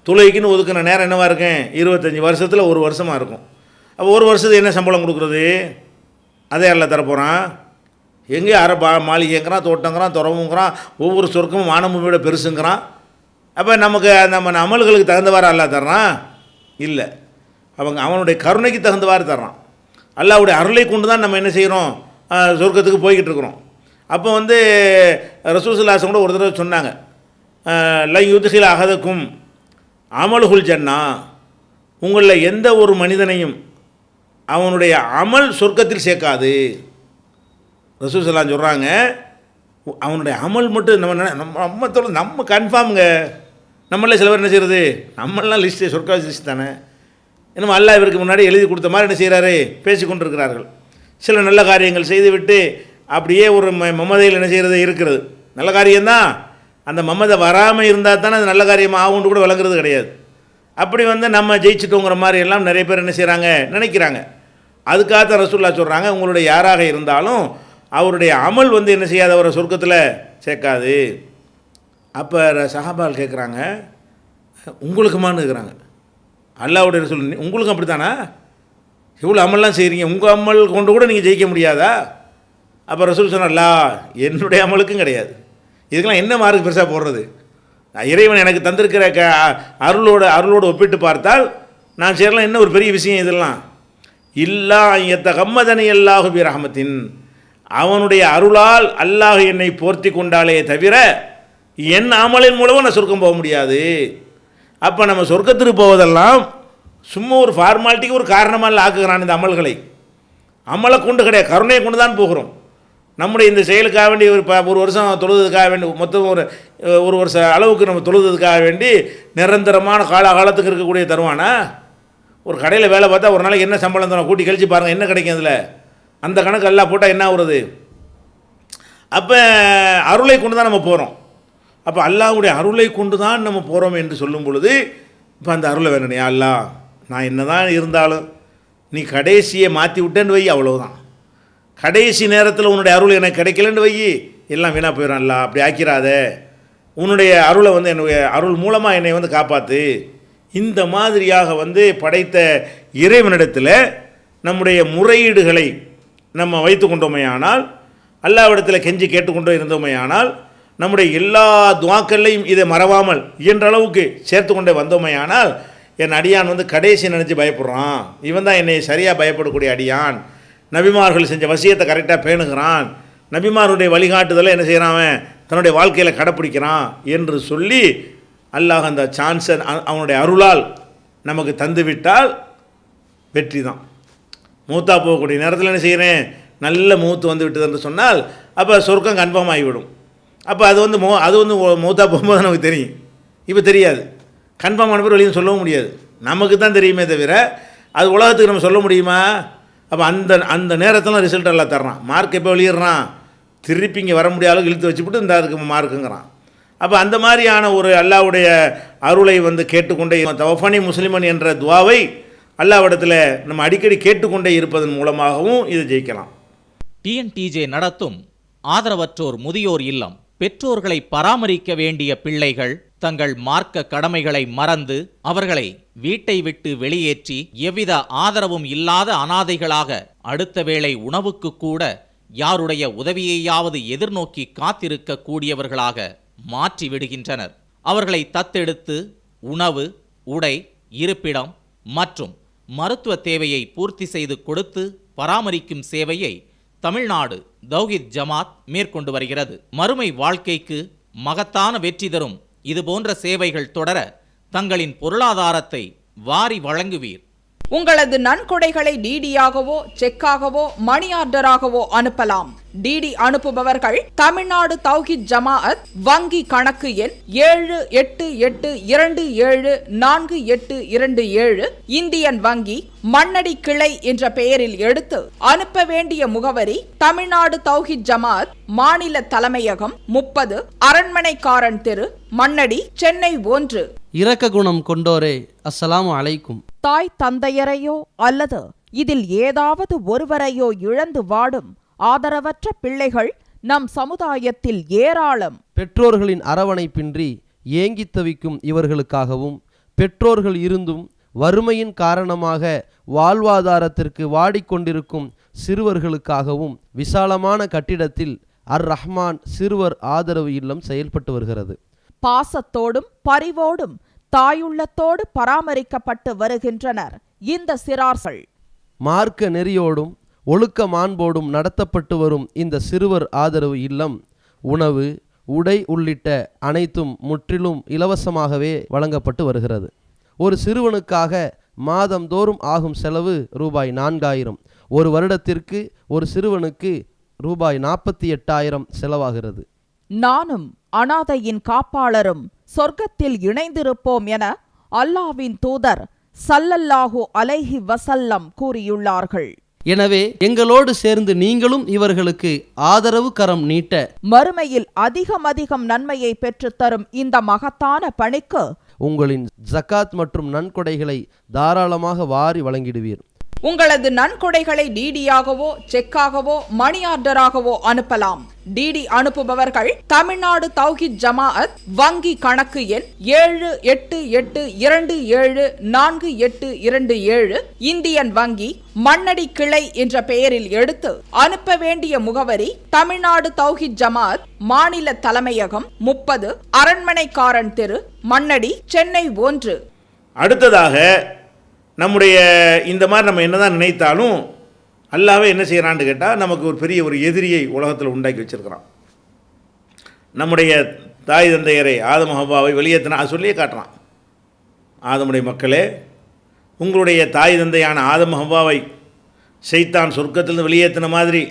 தொழுகைக்குன்னு ஒதுக்கின நேரம் என்னவாக இருக்கும், 25 வருஷத்தில் ஒரு வருஷமாக இருக்கும். அப்போ ஒரு வருஷத்துக்கு என்ன சம்பளம் கொடுக்குறது, அதே எல்லாம் தரப்போகிறான். எங்கே மாளிகைங்கிறான், தோட்டங்கிறான், துறவுங்கிறான், ஒவ்வொரு சொர்க்கமும் வானமும் விட பெருசுங்கிறான். அப்போ நமக்கு நம்ம அமல்களுக்கு தகுந்தவாறு அல்லாஹ் தர்றான் இல்லை, அவனுடைய கருணைக்கு தகுந்தவாறு தர்றான். அல்லாஹ்வுடைய அருளை கொண்டு தான் நம்ம என்ன செய்கிறோம், சொர்க்கத்துக்கு போய்கிட்டு இருக்கிறோம். அப்போ வந்து ரசூலுல்லாஹி ஸல்லல்லாஹு அலைஹி வஸல்லம் கூட ஒரு தடவை சொன்னாங்க, லை யுத்ஹில் அஹதக்கும் அமலுல் ஜன்னா, உங்களில் எந்த ஒரு மனிதனையும் அவனுடைய அமல் சொர்க்கத்தில் சேர்க்காது. ரசூலுல்லாஹி ஸல்லல்லாஹு அலைஹி வஸல்லம் சொல்கிறாங்க, அவனுடைய அமல் மட்டும் நம்ம கன்ஃபார்முங்க. நம்மளே சில பேர் என்ன செய்கிறது, நம்மளாம் லிஸ்ட்டு சொர்க்க லிஸ்ட் தானே, இன்னும் அல்லாஹ் இவருக்கு முன்னாடி எழுதி கொடுத்த மாதிரி என்ன செய்கிறாரு, பேசி கொண்டிருக்கிறார்கள். சில நல்ல காரியங்கள் செய்துவிட்டு அப்படியே ஒரு மமதையில் என்ன செய்கிறது இருக்கிறது. நல்ல காரியம்தான், அந்த மமதை வராமல் இருந்தால் தானே அது நல்ல காரியமாக ஆகும்னு கூட விளங்குறது கிடையாது. அப்படி வந்து நம்ம ஜெயிச்சிட்டோங்கிற மாதிரி எல்லாம் நிறைய பேர் என்ன செய்கிறாங்க, நினைக்கிறாங்க. அதுக்காக ரசூலுல்லாஹ் சொல்கிறாங்க, உங்களுடைய யாராக இருந்தாலும் அவருடைய அமல் வந்து என்ன செய்யாத அவரை சொர்க்கத்தில் சேர்க்காது. அப்போ சஹாபால் கேட்குறாங்க, உங்களுக்குமான்னு இருக்கிறாங்க. அல்லாஹ்வுடைய ரசூல் உங்களுக்கும் அப்படி தானா, இவ்வளோ அமல்லாம் செய்கிறீங்க, உங்கள் அமல் கொண்டு கூட நீங்கள் ஜெயிக்க முடியாதா? அப்போ ரசூல் சொன்னார்லா, என்னுடைய அமலுக்கும் கிடையாது, இதுக்கெல்லாம் என்ன மார்க்கு பெருசாக போடுறது, இறைவன் எனக்கு தந்திருக்கிற அருளோடு ஒப்பிட்டு பார்த்தால் நான் செய்யலாம் என்ன ஒரு பெரிய விஷயம் இதெல்லாம். இல்லா எத்த கம்மதனி அல்லாஹு பி ரஹமத்தின், அவனுடைய அருளால் அல்லாஹ் என்னை போர்த்தி கொண்டாலே தவிர என் அமலின் மூலமாக நான் சொர்க்கம் போக முடியாது. அப்போ நம்ம சொர்க்கத்துக்கு போவதெல்லாம் சும்மா ஒரு ஃபார்மாலிட்டிக்கு ஒரு காரணமாக ஆக்குகிறான். இந்த அமலை கொண்டு கிடையாது, கருணையை கொண்டு தான் போகிறோம். நம்முடைய இந்த செயலுக்காக வேண்டி ஒரு வருஷம் தொழுதுக்காக வேண்டி, மொத்தம் ஒரு வருஷ அளவுக்கு நம்ம தொழுதுக்காக வேண்டி நிரந்தரமான காலத்துக்கு இருக்கக்கூடிய தருவானா? ஒரு கடையில் வேலை பார்த்தா ஒரு நாளைக்கு என்ன சம்பளம் தரும் கூட்டி கழிச்சு பாருங்கள், என்ன கிடைக்கும் அதில், அந்த கணக்கு எல்லாம் போட்டால் என்ன ஆகுறது? அப்போ அருளை கொண்டு தான் நம்ம போகிறோம். அப்போ அல்லாஹ்வுடைய அருளை கொண்டு தான் நம்ம போகிறோம் என்று சொல்லும் பொழுது, இப்போ அந்த அருளை வேணும். அல்லாஹ் நான் என்ன தான் இருந்தாலும் நீ கடைசியை மாற்றி விட்டேன்னு வை, அவ்வளோதான். கடைசி நேரத்தில் உன்னுடைய அருள் எனக்கு கிடைக்கலன்னு வை, எல்லாம் வீணாக போயிடும். அல்ல அப்படி ஆக்கிறாத, உன்னுடைய அருளை வந்து என்னுடைய அருள் மூலமாக என்னை வந்து காப்பாற்று. இந்த மாதிரியாக வந்து படைத்த இறைவனிடத்தில் நம்முடைய முறையீடுகளை நம்ம வைத்து கொண்டோமையானால், அல்லாஹ்விடத்தில் கெஞ்சி கேட்டுக்கொண்டே இருந்தோமையானால், நம்முடைய எல்லா துவாக்கள்லையும் இதை மறவாமல் இயன்ற அளவுக்கு சேர்த்து கொண்டே வந்தோமையானால், என் அடியான் வந்து கடைசி நினச்சி பயப்படுறான், இவன் தான் என்னை சரியாக பயப்படக்கூடிய அடியான், நபிமார்கள் செஞ்ச வசியத்தை கரெக்டாக பேணுகிறான், நபிமாருடைய வழிகாட்டுதலை என்ன செய்கிறான், தன்னுடைய வாழ்க்கையில் கடைப்பிடிக்கிறான் என்று சொல்லி அல்லாஹ் அந்த சான்ஸை அவனுடைய அருளால் நமக்கு தந்துவிட்டால் வெற்றி தான். மூத்தா போகக்கூடிய நேரத்தில் என்ன செய்கிறேன், நல்ல மூத்து வந்து விட்டது என்று சொன்னால் அப்போ சொர்க்கம் கன்ஃபார்ம் ஆகிவிடும். அப்போ அது வந்து மூத்தா போகும்போது நமக்கு தெரியும், இப்போ தெரியாது. கன்ஃபார்ம் ஆன பேர் வெளியே சொல்லவும் முடியாது, நமக்கு தான் தெரியுமே தவிர அது உலகத்துக்கு நம்ம சொல்ல முடியுமா? அப்போ அந்த நேரத்தில் ரிசல்ட் எல்லாம் தர்றான். மார்க் எப்போ வெளியிடுறான், திருப்பி இங்கே வர முடியாத அளவுக்கு இழுத்து வச்சுவிட்டு இந்த அதுக்கு மார்க்குங்கிறான். அப்போ அந்த மாதிரியான ஒரு அல்லாஹ்வுடைய அருளை வந்து கேட்டுக்கொண்டே தவஃபனி முஸ்லிமன் என்ற துவாவை அல்லாஹ்விடத்தில் நம்ம அடிக்கடி கேட்டுக்கொண்டே இருப்பதன் மூலமாகவும் இதை ஜெயிக்கலாம். டிஎன்டிஜே நடத்தும் ஆதரவற்றோர் முதியோர் இல்லம் பெற்றோர்களை பராமரிக்க வேண்டிய பிள்ளைகள் தங்கள் மார்க்க கடமைகளை மறந்து அவர்களை வீட்டை விட்டு வெளியேற்றி எவ்வித ஆதரவும் இல்லாத அனாதைகளாக அடுத்த வேளை உணவுக்கு கூட யாருடைய உதவியையாவது எதிர்நோக்கி காத்திருக்க கூடியவர்களாக மாற்றி விடுகின்றனர். அவர்களை தத்தெடுத்து உணவு, உடை, இருப்பிடம் மற்றும் மருத்துவ தேவையை பூர்த்தி செய்து கொடுத்து பராமரிக்கும் சேவையை தமிழ்நாடு தௌஹீத் ஜமாத் மேற்கொண்டு வருகிறது. மறுமை வாழ்க்கைக்கு மகத்தான வெற்றி தரும் இதுபோன்ற சேவைகள் தொடர தங்களின் பொருளாதாரத்தை வாரி வழங்குவீர். உங்களது நன்கொடைகளை டிடியாகவோ செக்காகவோ மணி ஆர்டராகவோ அனுப்பலாம். டிடி அனுப்புபவர்கள் தமிழ்நாடு தௌஹீத் ஜமாஅத் வங்கி கணக்கு எண் 7882748827 இந்தியன் வங்கி மண்ணடி கிளை என்ற பெயரில் எடுத்து அனுப்ப வேண்டிய முகவரி தமிழ்நாடு தௌஹீத் ஜமாஅத் மாநில தலைமையகம் 30 அரண்மனைக்காரன் தெரு மண்ணடி சென்னை 1. இரக்க குணம் கொண்டோரே, அஸ்ஸலாமு அலைக்கும். தாய் தந்தையரையோ அல்லது இதில் ஏதாவது ஒருவரையோ இழந்து வாடும் ஆதரவற்ற பிள்ளைகள் நம் சமுதாயத்தில் ஏராளம். பெற்றோர்களின் அரவணைப்பின்றி ஏங்கித் தவிக்கும் இவர்களுக்காகவும், பெற்றோர்கள் இருந்தும் வறுமையின் காரணமாக வாழ்வாதாரத்திற்கு வாடிக்கொண்டிருக்கும் சிறுவர்களுக்காகவும் விசாலமான கட்டிடத்தில் அர் ரஹ்மான் சிறுவர் ஆதரவு இல்லம் செயல்பட்டு வருகிறது. பாசத்தோடும் பரிவோடும் தாயுள்ளத்தோடு பராமரிக்கப்பட்டு வருகின்றனர் இந்த சிறார்கள். மார்க்க நெறியோடும் ஒழுக்க மாண்போடும் நடத்தப்பட்டு வரும் இந்த சிறுவர் ஆதரவு இல்லம் உணவு, உடை உள்ளிட்ட அனைத்தும் முற்றிலும் இலவசமாகவே வழங்கப்பட்டு வருகிறது. ஒரு சிறுவனுக்காக மாதந்தோறும் ஆகும் செலவு ரூபாய் 4000. ஒரு வருடத்திற்கு ஒரு சிறுவனுக்கு ரூபாய் 48,000 செலவாகிறது. நானும் அனாதையின் காப்பாளரும் சொர்க்கத்தில் இணைந்திருப்போம் என அல்லாஹ்வின் தூதர் ஸல்லல்லாஹு அலைஹி வஸல்லம் கூறியுள்ளார்கள். எனவே எங்களோடு சேர்ந்து நீங்களும் இவர்களுக்கு ஆதரவு கரம் நீட்ட மறுமையில் அதிகம் நன்மையை பெற்றுத்தரும் இந்த மகத்தான பணிக்கு உங்களின் ஜகாத் மற்றும் நன்கொடைகளை தாராளமாக வாரி வழங்கிடுவீர். உங்களது நன்கொடைகளை டிடியாகவோ செக்காகவோ மணி ஆர்டராகவோ அனுப்பலாம். டிடி அனுப்புபவர்கள் தமிழ்நாடு தௌஹீத் ஜமாஅத் வங்கி கணக்கு எண் 7882748827 இந்தியன் வங்கி மண்ணடி கிளை என்ற பெயரில் எடுத்து அனுப்ப வேண்டிய முகவரி தமிழ்நாடு தௌஹீத் ஜமாஅத் மாநில தலைமையகம் 30 அரண்மனைக்காரன் தெரு மண்ணடி சென்னை 1. அடுத்ததாக நம்முடைய இந்த மாதிரி நம்ம என்னதான் நினைத்தாலும் அல்லாஹ்வே என்ன செய்கிறான்னு கேட்டால் நமக்கு ஒரு பெரிய ஒரு எதிரியை உலகத்தில் உண்டாக்கி வச்சிருக்கிறான். நம்முடைய தாய் தந்தையரை ஆதம் ஹவ்வாவை வெளியேற்றினா அது சொல்லியே காட்டுறான். ஆதமுடைய மக்களே, உங்களுடைய தாய் தந்தையான ஆதம் ஹவ்வாவை ஷைத்தான் சொர்க்கத்திலிருந்து வெளியேற்றின மாதிரி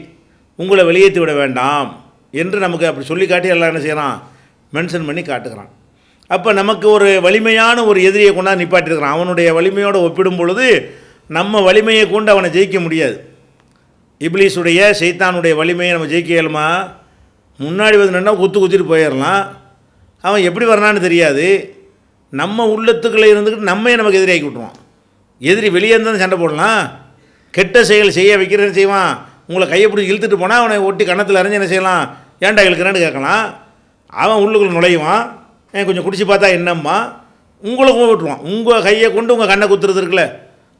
உங்களை வெளியேற்றி விட வேண்டாம் என்று நமக்கு அப்படி சொல்லி காட்டி எல்லாம் என்ன செய்கிறான், மென்ஷன் பண்ணி காட்டுகிறான். அப்போ நமக்கு ஒரு வலிமையான ஒரு எதிரியை கொண்டாந்து நிப்பாட்டிருக்கிறான். அவனுடைய வலிமையோடு ஒப்பிடும் பொழுது நம்ம வலிமையை கொண்டு அவனை ஜெயிக்க முடியாது. இப்லீஸுடைய ஷைத்தானுடைய வலிமையை நம்ம ஜெயிக்க இயலுமா? முன்னாடி வந்து நின்னா குத்திட்டு போயிடலாம். அவன் எப்படி வர்றான்னு தெரியாது. நம்ம உள்ளத்துக்களை இருந்துக்கிட்டு நம்மையே நமக்கு எதிராக்கி விட்டுருவான். எதிரி வெளியே இருந்தாலும் சண்டை போடலாம். கெட்ட செயல் செய்ய வைக்கிறேன்னு செய்வான். உங்களை கையை பிடிச்சி இழுத்துட்டு போனால் அவனை ஒட்டி கன்னத்தில் அறிஞ்சு என்ன செய்யலாம், ஏன்டா இழுக்கிறேன்னு கேட்கலாம். அவன் உள்ளுக்குள்ள நுழைவான். கொஞ்சம் குடிச்சு பார்த்தா என்னம்மா உங்களுக்கும் விட்டுருவான். உங்கள் கையை கொண்டு உங்கள் கண்ணை குத்துறது இருக்குல்ல,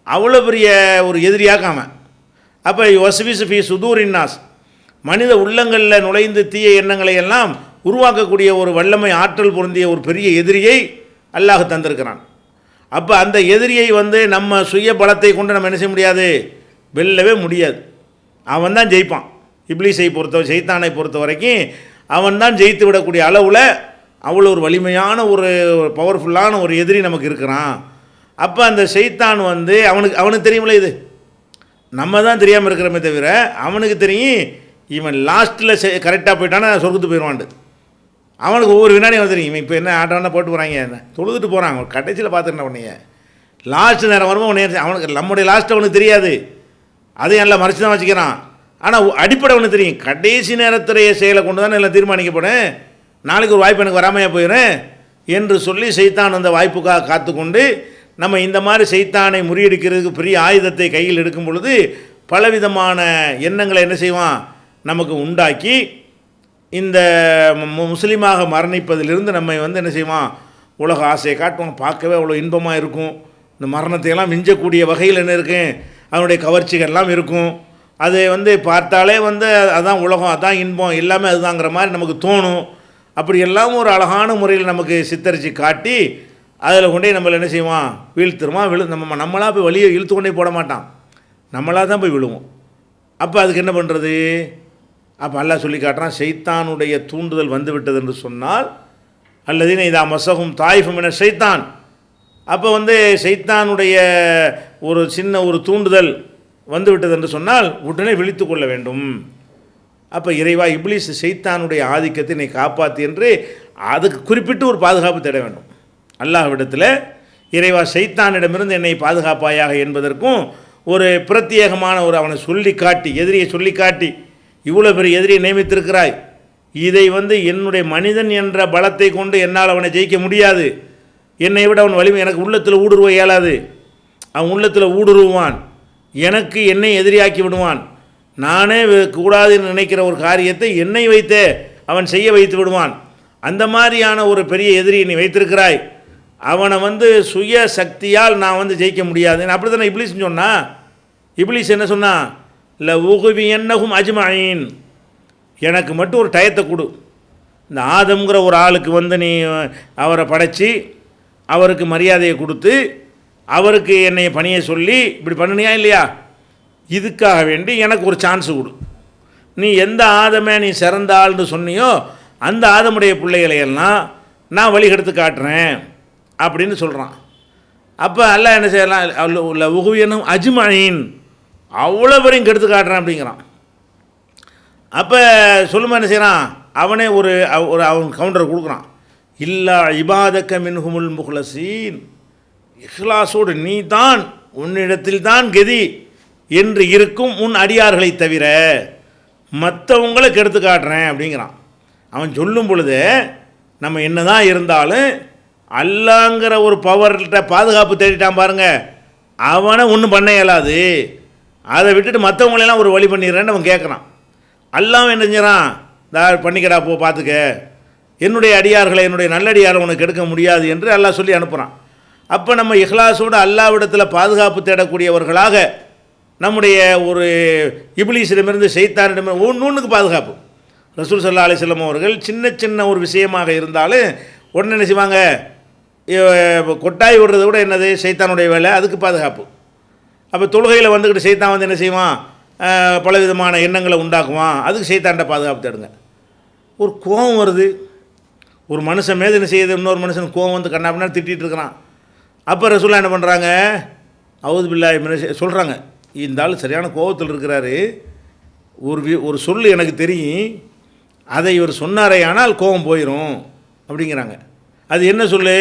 அவ்வளோ பெரிய ஒரு எதிரியாக்காம. அப்போ வஸ்விஸ் ஃபீ சுதூரின்னாஸ், மனித உள்ளங்களில் நுழைந்து தீய எண்ணங்களை எல்லாம் உருவாக்கக்கூடிய ஒரு வல்லமை ஆற்றல் பொருந்திய ஒரு பெரிய எதிரியை அல்லாஹ் தந்திருக்கிறான். அப்போ அந்த எதிரியை வந்து நம்ம சுய பலத்தை கொண்டு நம்ம என்ன செய்ய முடியாது, வெல்லவே முடியாது. அவன் தான் ஜெயிப்பான். இப்லீஸை ஷைத்தானை பொறுத்த வரைக்கும் அவன் தான் ஜெயித்து விடக்கூடிய அளவில் அவ்வளோ ஒரு வலிமையான ஒரு பவர்ஃபுல்லான ஒரு எதிரி நமக்கு இருக்கிறான். அப்போ அந்த ஷைத்தான் வந்து அவனுக்கு தெரியுமில்ல, இது நம்ம தான் தெரியாமல் இருக்கிறோமே தவிர அவனுக்கு தெரியும். இவன் லாஸ்ட்டில் கரெக்டாக போயிட்டானா சொர்க்கத்துக்கு போயிடுவான்ட்டு. அவனுக்கு ஒவ்வொரு வினாடி அவன் தெரியும். இவன் இப்போ என்ன ஆட்டம்னா போட்டு போகிறாங்க, என்ன தொழுதுட்டு போகிறாங்க. கடைசியில் பார்த்துக்கிட்ட உடனே லாஸ்ட்டு நேரம் வரும்போது உடனே அவனுக்கு நம்முடைய லாஸ்ட்டு அவனுக்கு தெரியாது. அதையும் எல்லாம் மறைச்சி தான் வச்சுக்கிறான். ஆனால் அடிப்படை அவனுக்கு தெரியும். கடைசி நேரத்துடைய செயலை கொண்டு தானே எல்லாம் தீர்மானிக்கப்படும். நாளைக்கு ஒரு வாய்ப்பு எனக்கு வராமையாக போயிடும் என்று சொல்லி ஷைத்தான் அந்த வாய்ப்புக்காக காத்துக்கொண்டு நம்ம இந்த மாதிரி ஷைத்தானை முறியடிக்கிறதுக்கு பெரிய ஆயுதத்தை கையில் எடுக்கும் பொழுது பலவிதமான எண்ணங்களை என்ன செய்வான் நமக்கு உண்டாக்கி இந்த முஸ்லீமாக மரணிப்பதிலிருந்து நம்மை வந்து என்ன செய்வான், உலக ஆசையை காட்டுவான். பார்க்கவே அவ்வளோ இன்பமாக இருக்கும். இந்த மரணத்தையெல்லாம் மிஞ்சக்கூடிய வகையில் என்ன இருக்கும், அதனுடைய கவர்ச்சிகள்லாம் இருக்கும். அதை வந்து பார்த்தாலே வந்து அதான் உலகம், அதான் இன்பம், எல்லாமே அதுதாங்கிற மாதிரி நமக்கு தோணும். அப்படி எல்லாம் ஒரு அழகான முறையில் நமக்கு சித்தரித்து காட்டி அதில் கொண்டே நம்மளை என்ன செய்வான், வீழ்த்துருவான். நம்மளாக போய் வழியை இழுத்து கொண்டே போட மாட்டான், நம்மளாக தான் போய் விழுவோம். அப்போ அதுக்கு என்ன பண்ணுறது? அப்போ அல்லாஹ் சொல்லி காட்டுறான், ஷைத்தானுடைய தூண்டுதல் வந்து விட்டது என்று சொன்னால் அல்லதீன இதா மஸஹும் தாயிஃபும் மின ஷைத்தான். அப்போ வந்து ஷைத்தானுடைய ஒரு சின்ன ஒரு தூண்டுதல் வந்துவிட்டது என்று சொன்னால் உடனே விழித்து கொள்ள வேண்டும். அப்போ இறைவா இப்லீஸ் ஷைத்தானுடைய ஆதிக்கத்தை நீ காப்பாற்றி என்று அதுக்கு குறிப்பிட்டு ஒரு பாதுகாப்பு தேட வேண்டும். அல்லாஹ்விடத்தில் இறைவா ஷைத்தானிடமிருந்து என்னை பாதுகாப்பாயாக என்பதற்கும் ஒரு பிரத்யேகமான ஒரு அவனை சொல்லி காட்டி, எதிரியை சொல்லி காட்டி, இவ்வளோ பெரிய எதிரியை நியமித்திருக்கிறாய், இதை என்னுடைய மனிதன் என்ற பலத்தை கொண்டு என்னால் அவனை ஜெயிக்க முடியாது, என்னை விட அவன் வலிமை, எனக்கு உள்ளத்தில் ஊடுருவ இயலாது, அவன் உள்ளத்தில் ஊடுருவான், எனக்கு என்னை எதிரியாக்கி விடுவான், நானே கூடாதுன்னு நினைக்கிற ஒரு காரியத்தை என்னை வைத்தே அவன் செய்ய வைத்து விடுவான், அந்த மாதிரியான ஒரு பெரிய எதிரியை நீ வைத்திருக்கிறாய், அவனை சுய சக்தியால் நான் ஜெயிக்க முடியாது. அப்படி தானே இப்லீஸ் சொன்னான். இப்லீஸ் என்ன சொன்னான்? இல்லை ஊகுவி என்னகும் அஜ்மாயின், எனக்கு மட்டும் ஒரு டயத்தை கொடு, இந்த ஆதம்ங்கிற ஒரு ஆளுக்கு நீ அவரை படைச்சி அவருக்கு மரியாதையை கொடுத்து அவருக்கு என்னை பணியை சொல்லி இப்படி பண்ணினியா இல்லையா, இதுக்காக வேண்டி எனக்கு ஒரு சான்ஸ் கொடு, நீ எந்த ஆதமே நீ சிறந்த ஆள்னு சொன்னியோ அந்த ஆதமுடைய பிள்ளைகளையெல்லாம் நான் வழிகெடுத்து காட்டுறேன் அப்படின்னு சொல்கிறான். அப்போ அல்லாஹ் என்ன செய்யலாம்? உள்ள உகுவியனும் அஜ்மாயின், அவ்வளோ பேரையும் கெடுத்து காட்டுறேன் அப்படிங்கிறான். அப்போ சொல்லுமா என்ன செய்கிறான்? அவனே ஒரு அவன் கவுண்டரை கொடுக்குறான். இல்லா இபாதக்க மின்ஹுமுல் முஹ்லசீன், இஹ்லாஸோடு நீ தான் உன்னிடத்தில் தான் கதி என்று இருக்கும் உன் அடியார்களை தவிர மற்றவங்களை கெடுத்து காட்டுறேன் அப்படிங்கிறான். அவன் சொல்லும் பொழுது நம்ம என்ன தான் இருந்தாலும் அல்லாங்கிற ஒரு பவர்கிட்ட பாதுகாப்பு தேடிட்டான் பாருங்க, அவனை ஒன்றும் பண்ண இயலாது, அதை விட்டுட்டு மற்றவங்களெல்லாம் ஒரு வழி பண்ணிடுறேன்னு அவன் கேட்குறான். அல்லாஹ் என்ன செஞ்சான்? பண்ணிக்கடா போ, பார்த்துக்க, என்னுடைய அடியார்களை என்னுடைய நல்லடியாரை உனக்கு எடுக்க முடியாது என்று அல்லாஹ் சொல்லி அனுப்புகிறான். அப்போ நம்ம இஹ்லாஸோடு அல்லாஹ்விடத்தில் பாதுகாப்பு தேடக்கூடியவர்களாக நம்முடைய ஒரு இப்லீஸிடமிருந்து ஷைத்தானிடமிருந்து ஒன்றுக்கு பாதுகாப்பு. ரசூல் ஸல்லல்லாஹு அலைஹி வஸல்லம் அவர்கள் சின்ன சின்ன ஒரு விஷயமாக இருந்தாலும் உடனே என்ன செய்வாங்க? கொட்டாய் விடுறதை விட என்னது ஷைத்தானுடைய வேலை, அதுக்கு பாதுகாப்பு. அப்போ தொழுகையில் வந்துக்கிட்டு ஷைத்தான் என்ன செய்வான்? பலவிதமான எண்ணங்களை உண்டாக்குவான், அதுக்கு ஷைத்தான்கிட்ட பாதுகாப்பு தேடுங்க. ஒரு கோபம் வருது, ஒரு மனுஷன் மீது என்ன செய்யுது, இன்னொரு மனுஷன் கோபம் கண்ணாப்பின்னா திட்டிகிட்டு இருக்கிறான். அப்போ ரசூலா என்ன பண்ணுறாங்க? அவுது பில்லாஹி சொல்கிறாங்க, இந்த ஆள் சரியான கோபத்தில் இருக்கிறாரு, ஒரு சொல் எனக்கு தெரியும், அதை இவர் சொன்னாரே ஆனால் கோபம் போயிடும் அப்படிங்கிறாங்க. அது என்ன சொல்லு?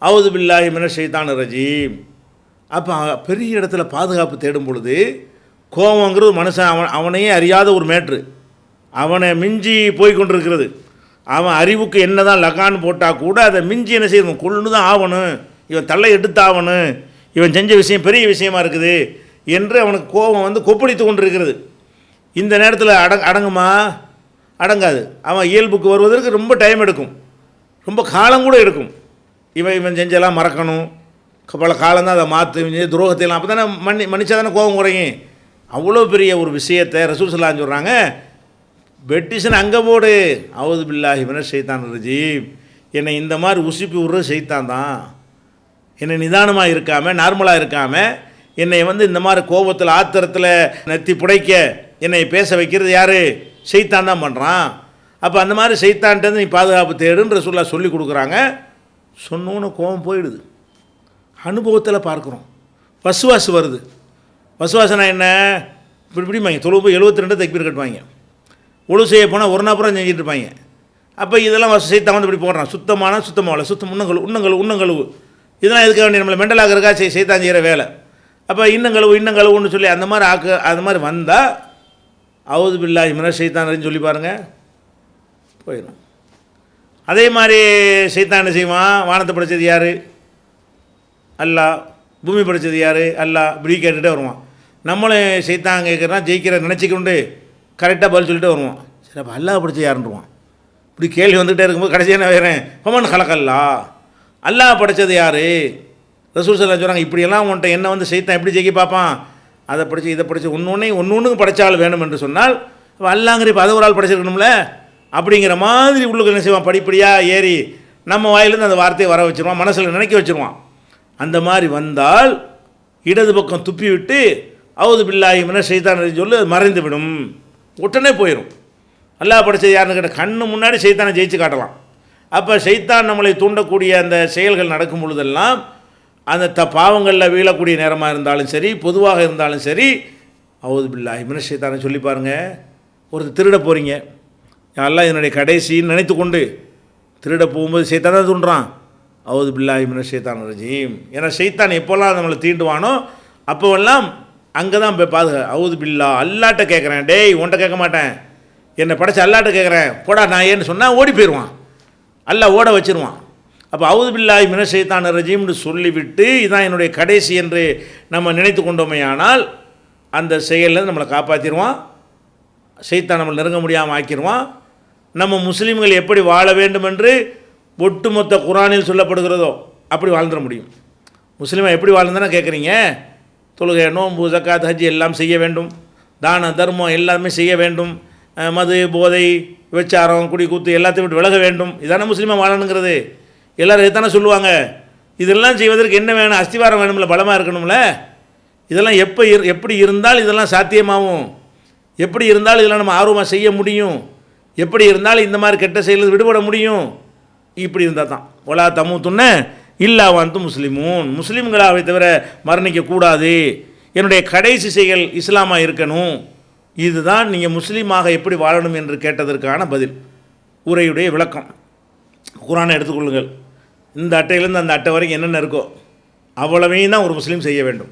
அவுது பில்லாஹி மினஷ் ஷைத்தானிர் ரஜீம். அப்போ பெரிய இடத்துல பாதுகாப்பு தேடும் பொழுது கோபங்கிறது மனுஷன் அவனையே அறியாத ஒரு மேட்ரு, அவனை மிஞ்சி போய்கொண்டிருக்கிறது. அவன் அறிவுக்கு என்ன தான் லகான்னு போட்டால் கூட அதை மிஞ்சி என்ன செய்யணும்? கொண்டு தான் ஆகணும், இவன் தள்ளை எடுத்தாகணும், இவன் செஞ்ச விஷயம் பெரிய விஷயமா இருக்குது என்று அவனுக்கு கோபம் கொப்பளித்து கொண்டு இருக்கிறது. இந்த நேரத்தில் அடங்குமா? அடங்காது. அவன் இயல்புக்கு வருவதற்கு ரொம்ப டைம் எடுக்கும், ரொம்ப காலம் கூட எடுக்கும். இவன் செஞ்செல்லாம் மறக்கணும், பல காலம்தான் அதை மாற்று, துரோகத்தையெல்லாம் அப்போ தானே மன்னிச்சா தானே கோபம் குறையும். அவ்வளோ பெரிய ஒரு விஷயத்தை ரசூல் ஸல்லல்லாஹு அலைஹி வஸல்லம் சொல்கிறாங்க, பெட்டிஷன் அங்கே போடு, அவுது பில்லாஹி மினஷ் ஷைத்தானிர் ரஜீம், என்னை இந்த மாதிரி உசுப்பி விடுறது ஷைத்தான் தான், என்னை நிதானமாக இருக்காமல் நார்மலாக இருக்காமல் என்னை இந்த மாதிரி கோபத்தில் ஆத்திரத்தில் நெத்தி புடைக்க என்னை பேச வைக்கிறது யார்? ஷைத்தான் தான் பண்ணுறான். அப்போ அந்த மாதிரி ஷைத்தான்ட்டு நீ பாதுகாப்பு தேடுன்னு ரசூலுல்லாஹ் சொல்லி கொடுக்குறாங்க. சொன்னோன்னு கோபம் போயிடுது. அனுபவத்தில் பார்க்குறோம். வசுவாசு வருது. வசுவாசனா என்ன? இப்படிமாங்க தொழுவு 72 தக்பீர் கட்டுவாங்க, ஒழு செய்ய போனால் ஒரு நாப்புறம் செஞ்சுட்டு இருப்பாங்க. அப்போ இதெல்லாம் சைத்தான் இப்படி போடுறான், சுத்தமாக சுத்தம் உண்ணங்கழுவு இதெல்லாம் எதுக்காக வேண்டிய நம்மளை மெண்டலாக இருக்கா சைத்தான் செய்கிற வேலை. அப்போ இன்னங்கழுவுன்னு சொல்லி அந்த மாதிரி வந்தால் அவுது பில்லாஹி மினஷ் ஷைத்தானின்னு சொல்லி பாருங்கள், போயிடும். அதே மாதிரி சைத்தான் என்ன செய்வான்? வானத்தை படைச்சது யார்? அல்லாஹ். பூமி படைச்சது யார்? அல்லாஹ். இப்படி கேட்டுகிட்டே வருவான். நம்மளும் சைத்தான் கேட்குறான், ஜெயிக்கிற நினச்சிக்கிண்டு கரெக்டாக பதில் சொல்லிட்டு வருவான். சரி, அப்போ அல்லாஹ் படைச்சது யாருன்றுவான். இப்படி கேள்வி வந்துகிட்டே இருக்கும்போது கடைசியாக என்ன வேறேன்? ஹமன் ஹலக்கல்லா, அல்லாஹ் படைச்சது யார்? ரசூல் ஸல்லல்லாஹு அலைஹி சொல்கிறாங்க, இப்படியெல்லாம் உன்ட்ட என்ன சைத்தான் எப்படி ஜெயிக்க பார்ப்பான்? அதை படித்து இதை படித்து ஒன்றுக்கு படைச்சால் வேணும் என்று சொன்னால் இப்போ அல்லாங்கிற இப்போ அதை ஒரு ஆள் படைச்சிருக்கணும்ல, அப்படிங்கிற மாதிரி உள்ளுக்கு என்ன செய்வான்? படிப்படியாக ஏறி நம்ம வாயிலேருந்து அந்த வார்த்தையை வர வச்சுருவான், மனசில் நினைக்க வச்சுருவான். அந்த மாதிரி வந்தால் இடது பக்கம் துப்பி விட்டு அவுது பில்லாஹி மினஷ் ஷைத்தானிர் சொல்லி மறைந்து விடும், உடனே போயிடும். அல்லாஹ் படைச்சது யாருன்னு கேட்டால் கண்ணு முன்னாடி ஷைத்தானை ஜெயிச்சு காட்டலாம். அப்போ ஷைத்தான் நம்மளை தூண்டக்கூடிய அந்த செயல்கள் நடக்கும் பொழுதெல்லாம் அந்த பாவங்களில் வீழக்கூடிய நேரமாக இருந்தாலும் சரி, பொதுவாக இருந்தாலும் சரி, அவுது பில்லாஹி மினஷ் ஷைத்தானை சொல்லி பாருங்கள். ஒருத்தர் திருட போகிறீங்க, யாரெல்லாம் இதனுடைய கடைசின்னு நினைத்து கொண்டு திருட போகும்போது ஷைத்தான் தான் தூண்டுறான், அவுது பில்லாஹி மினஷ் ஷைத்தானிர் ரஜீம். ஏன்னா ஷைத்தான் எப்போல்லாம் நம்மளை தீண்டுவானோ அப்போவெல்லாம் அங்கே தான் போய் அவுது பில்லா, அல்லாட்ட கேட்குறேன், டேய் உன்ட்ட கேட்க மாட்டேன், என்னை படைச்ச அல்லாட்ட கேட்குறேன், போடா நான் ஏன்னு சொன்னால் ஓடி போயிடுவான், அல்லா ஓட வச்சிருவான். அப்போ அவுது பில்லாஹி மினஷ் ஷைத்தானிர் ரஜீம்னு சொல்லிவிட்டு இதான் என்னுடைய கடைசி என்று நம்ம நினைத்து கொண்டோமையானால் அந்த செயலில் நம்மளை காப்பாற்றிடுவான், ஷைத்தான் நம்மளை நெருங்க முடியாமல் ஆக்கிடுவான். நம்ம முஸ்லீம்கள் எப்படி வாழ வேண்டும் என்று ஒட்டுமொத்த குர்ஆனில் சொல்லப்படுகிறதோ அப்படி வாழ்ந்துட முடியும். முஸ்லீமாக எப்படி வாழ்ந்தானே கேட்குறீங்க? தொழுகை, நோன்பு, ஜக்காத், ஹஜ் எல்லாம் செய்ய வேண்டும், தான தர்மம் எல்லாமே செய்ய வேண்டும், மது, போதை, விபச்சாரம், குடி, கூத்து எல்லாத்தையும் விட்டு விலக வேண்டும். இதான முஸ்லீமாக வாழணுங்கிறது. எல்லோரும் இதைத்தானே சொல்லுவாங்க. இதெல்லாம் செய்வதற்கு என்ன வேணும்? அஸ்திவாரம் வேணும்ல, பலமாக இருக்கணும்ல. இதெல்லாம் எப்படி இருந்தால் இதெல்லாம் சாத்தியமாகும், எப்படி இருந்தால் இதெல்லாம் நம்ம ஆர்வமாக செய்ய முடியும், எப்படி இருந்தால் இந்த மாதிரி கெட்ட செயலில் விடுபட முடியும். இப்படி இருந்தால் தான் ஒலா தமூத்துன்ன இல்லா வந்து முஸ்லிமூன், முஸ்லீம்களாகவே தவிர மரணிக்கக்கூடாது, என்னுடைய கடைசி செயல் இஸ்லாமாக இருக்கணும். இதுதான் நீங்கள் முஸ்லீமாக எப்படி வாழணும் என்று கேட்டதற்கான பதில், உரையுடைய விளக்கம். குர்ஆனை எடுத்துக்கொள்ளுங்கள். இந்த அட்டையிலேருந்து அந்த அட்டை வரைக்கும் என்னென்ன இருக்கோ அவ்வளவையும் தான் ஒரு முஸ்லீம் செய்ய வேண்டும்.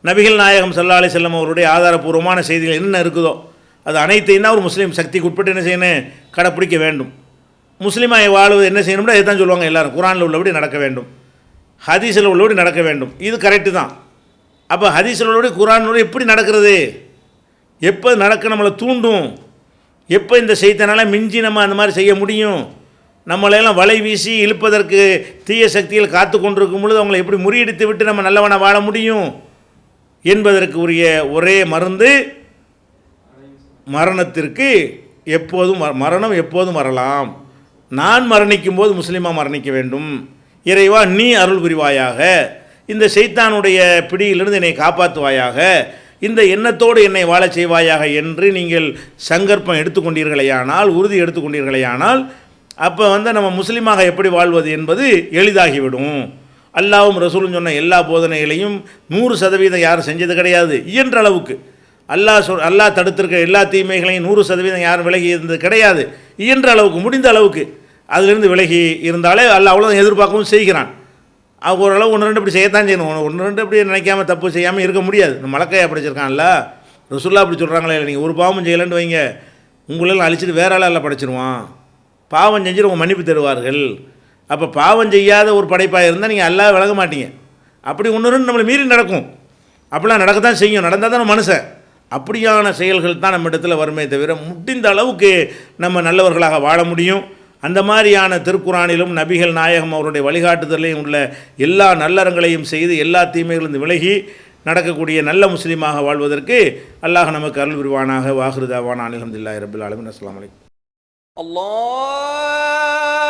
நபிகள் நாயகம் ஸல்லல்லாஹு அலைஹி வஸல்லம் அவருடைய ஆதாரபூர்வமான செய்திகள் என்னென்ன இருக்குதோ அது அனைத்தையும் தான் ஒரு முஸ்லீம் சக்திக்கு உட்பட்டு என்ன செய்யணும், கடைப்பிடிக்க வேண்டும். முஸ்லீமாக வாழ்வது என்ன செய்யணும்னா இதுதான் சொல்லுவாங்க எல்லாரும். குர்ஆனில் உள்ளபடி நடக்க வேண்டும், ஹதீஸில் உள்ளபடி நடக்க வேண்டும். இது கரெக்டு தான். அப்போ ஹதீஸில் உள்ளபடி குர்ஆனோடு எப்படி நடக்கிறது, எப்போ நடக்க நம்மளை தூண்டும், எப்போ இந்த செய்தனால் மிஞ்சி நம்ம அந்த மாதிரி செய்ய முடியும், நம்மளையெல்லாம் வலை வீசி இழுப்பதற்கு தீய சக்திகள் காத்து கொண்டிருக்கும் பொழுது அவங்களை எப்படி முறியடித்து விட்டு நம்ம நல்லவனாக வாழ முடியும் என்பதற்கு உரிய ஒரே மருந்து மரணத்திற்கு எப்போதும் மரணம் எப்போதும் வரலாம். நான் மரணிக்கும் போது முஸ்லீமாக மரணிக்க வேண்டும். இறைவா நீ அருள் புரிவாயாக, இந்த ஷைத்தானுடைய பிடியிலிருந்து என்னை காப்பாற்றுவாயாக, இந்த எண்ணத்தோடு என்னை வாழச் செய்வாயாக என்று நீங்கள் சங்கற்பம் எடுத்துக்கொண்டீர்களேயானால், உறுதி எடுத்துக்கொண்டீர்களேயானால், அப்போ நம்ம முஸ்லீமாக எப்படி வாழ்வது என்பது எளிதாகிவிடும். அல்லாஹ்வும் ரசூலும் சொன்ன எல்லா போதனைகளையும் 100% யாரும் செஞ்சது கிடையாது. இயன்ற அளவுக்கு அல்லாஹ் தடுத்திருக்க எல்லா தீமைகளையும் 100% யாரும் விலகி இருந்தது கிடையாது. இயன்ற அளவுக்கு, முடிந்த அளவுக்கு அதிலிருந்து விலகி இருந்தாலே அல்லாஹ் அவ்வளோதான் எதிர்பார்க்கவும் செய்கிறான். ஓரளவு 1-2 இப்படி செய்யத்தான் செய்யணும். 1-2 இப்படி நினைக்காமல் தப்பு செய்யாமல் இருக்க முடியாது. இந்த மலக்கையை படைச்சிருக்கான்ல, ரசூல்லா அப்படி சொல்கிறாங்களே, நீங்கள் ஒரு பாவம் செய்யலைன்னு வைங்க, உங்களெல்லாம் அழிச்சிட்டு வேற ஆளால் படைச்சிருவான். பாவம் செஞ்சுட்டு உங்கள் மன்னிப்பு தருவார்கள். அப்போ பாவம் செய்யாத ஒரு படைப்பாக இருந்தால் நீங்கள் எல்லாம் விலக மாட்டீங்க. அப்படி 1-2 நம்மளை மீறி நடக்கும். அப்படிலாம் நடக்கத்தான் செய்யும், நடந்தால் தான் மனுஷன். அப்படியான செயல்கள் தான் நம்ம இடத்துல வருமே தவிர முடிந்த அளவுக்கு நம்ம நல்லவர்களாக வாழ முடியும். அந்த மாதிரியான திருக்குர்ஆனிலும் நபிகள் நாயகம் அவருடைய வழிகாட்டுதலையும் உள்ள எல்லா நல்லறங்களையும் செய்து எல்லா தீமைகளிலிருந்து விலகி நடக்கக்கூடிய நல்ல முஸ்லீமாக வாழ்வதற்கு அல்லாஹ் நமக்கு அருள் புரிவானாக. வாஹிரு தாவானா அல்ஹம்துலில்லாஹி ரப்பில் ஆலமீன். அஸ்ஸலாமு அலைக்கும். Allah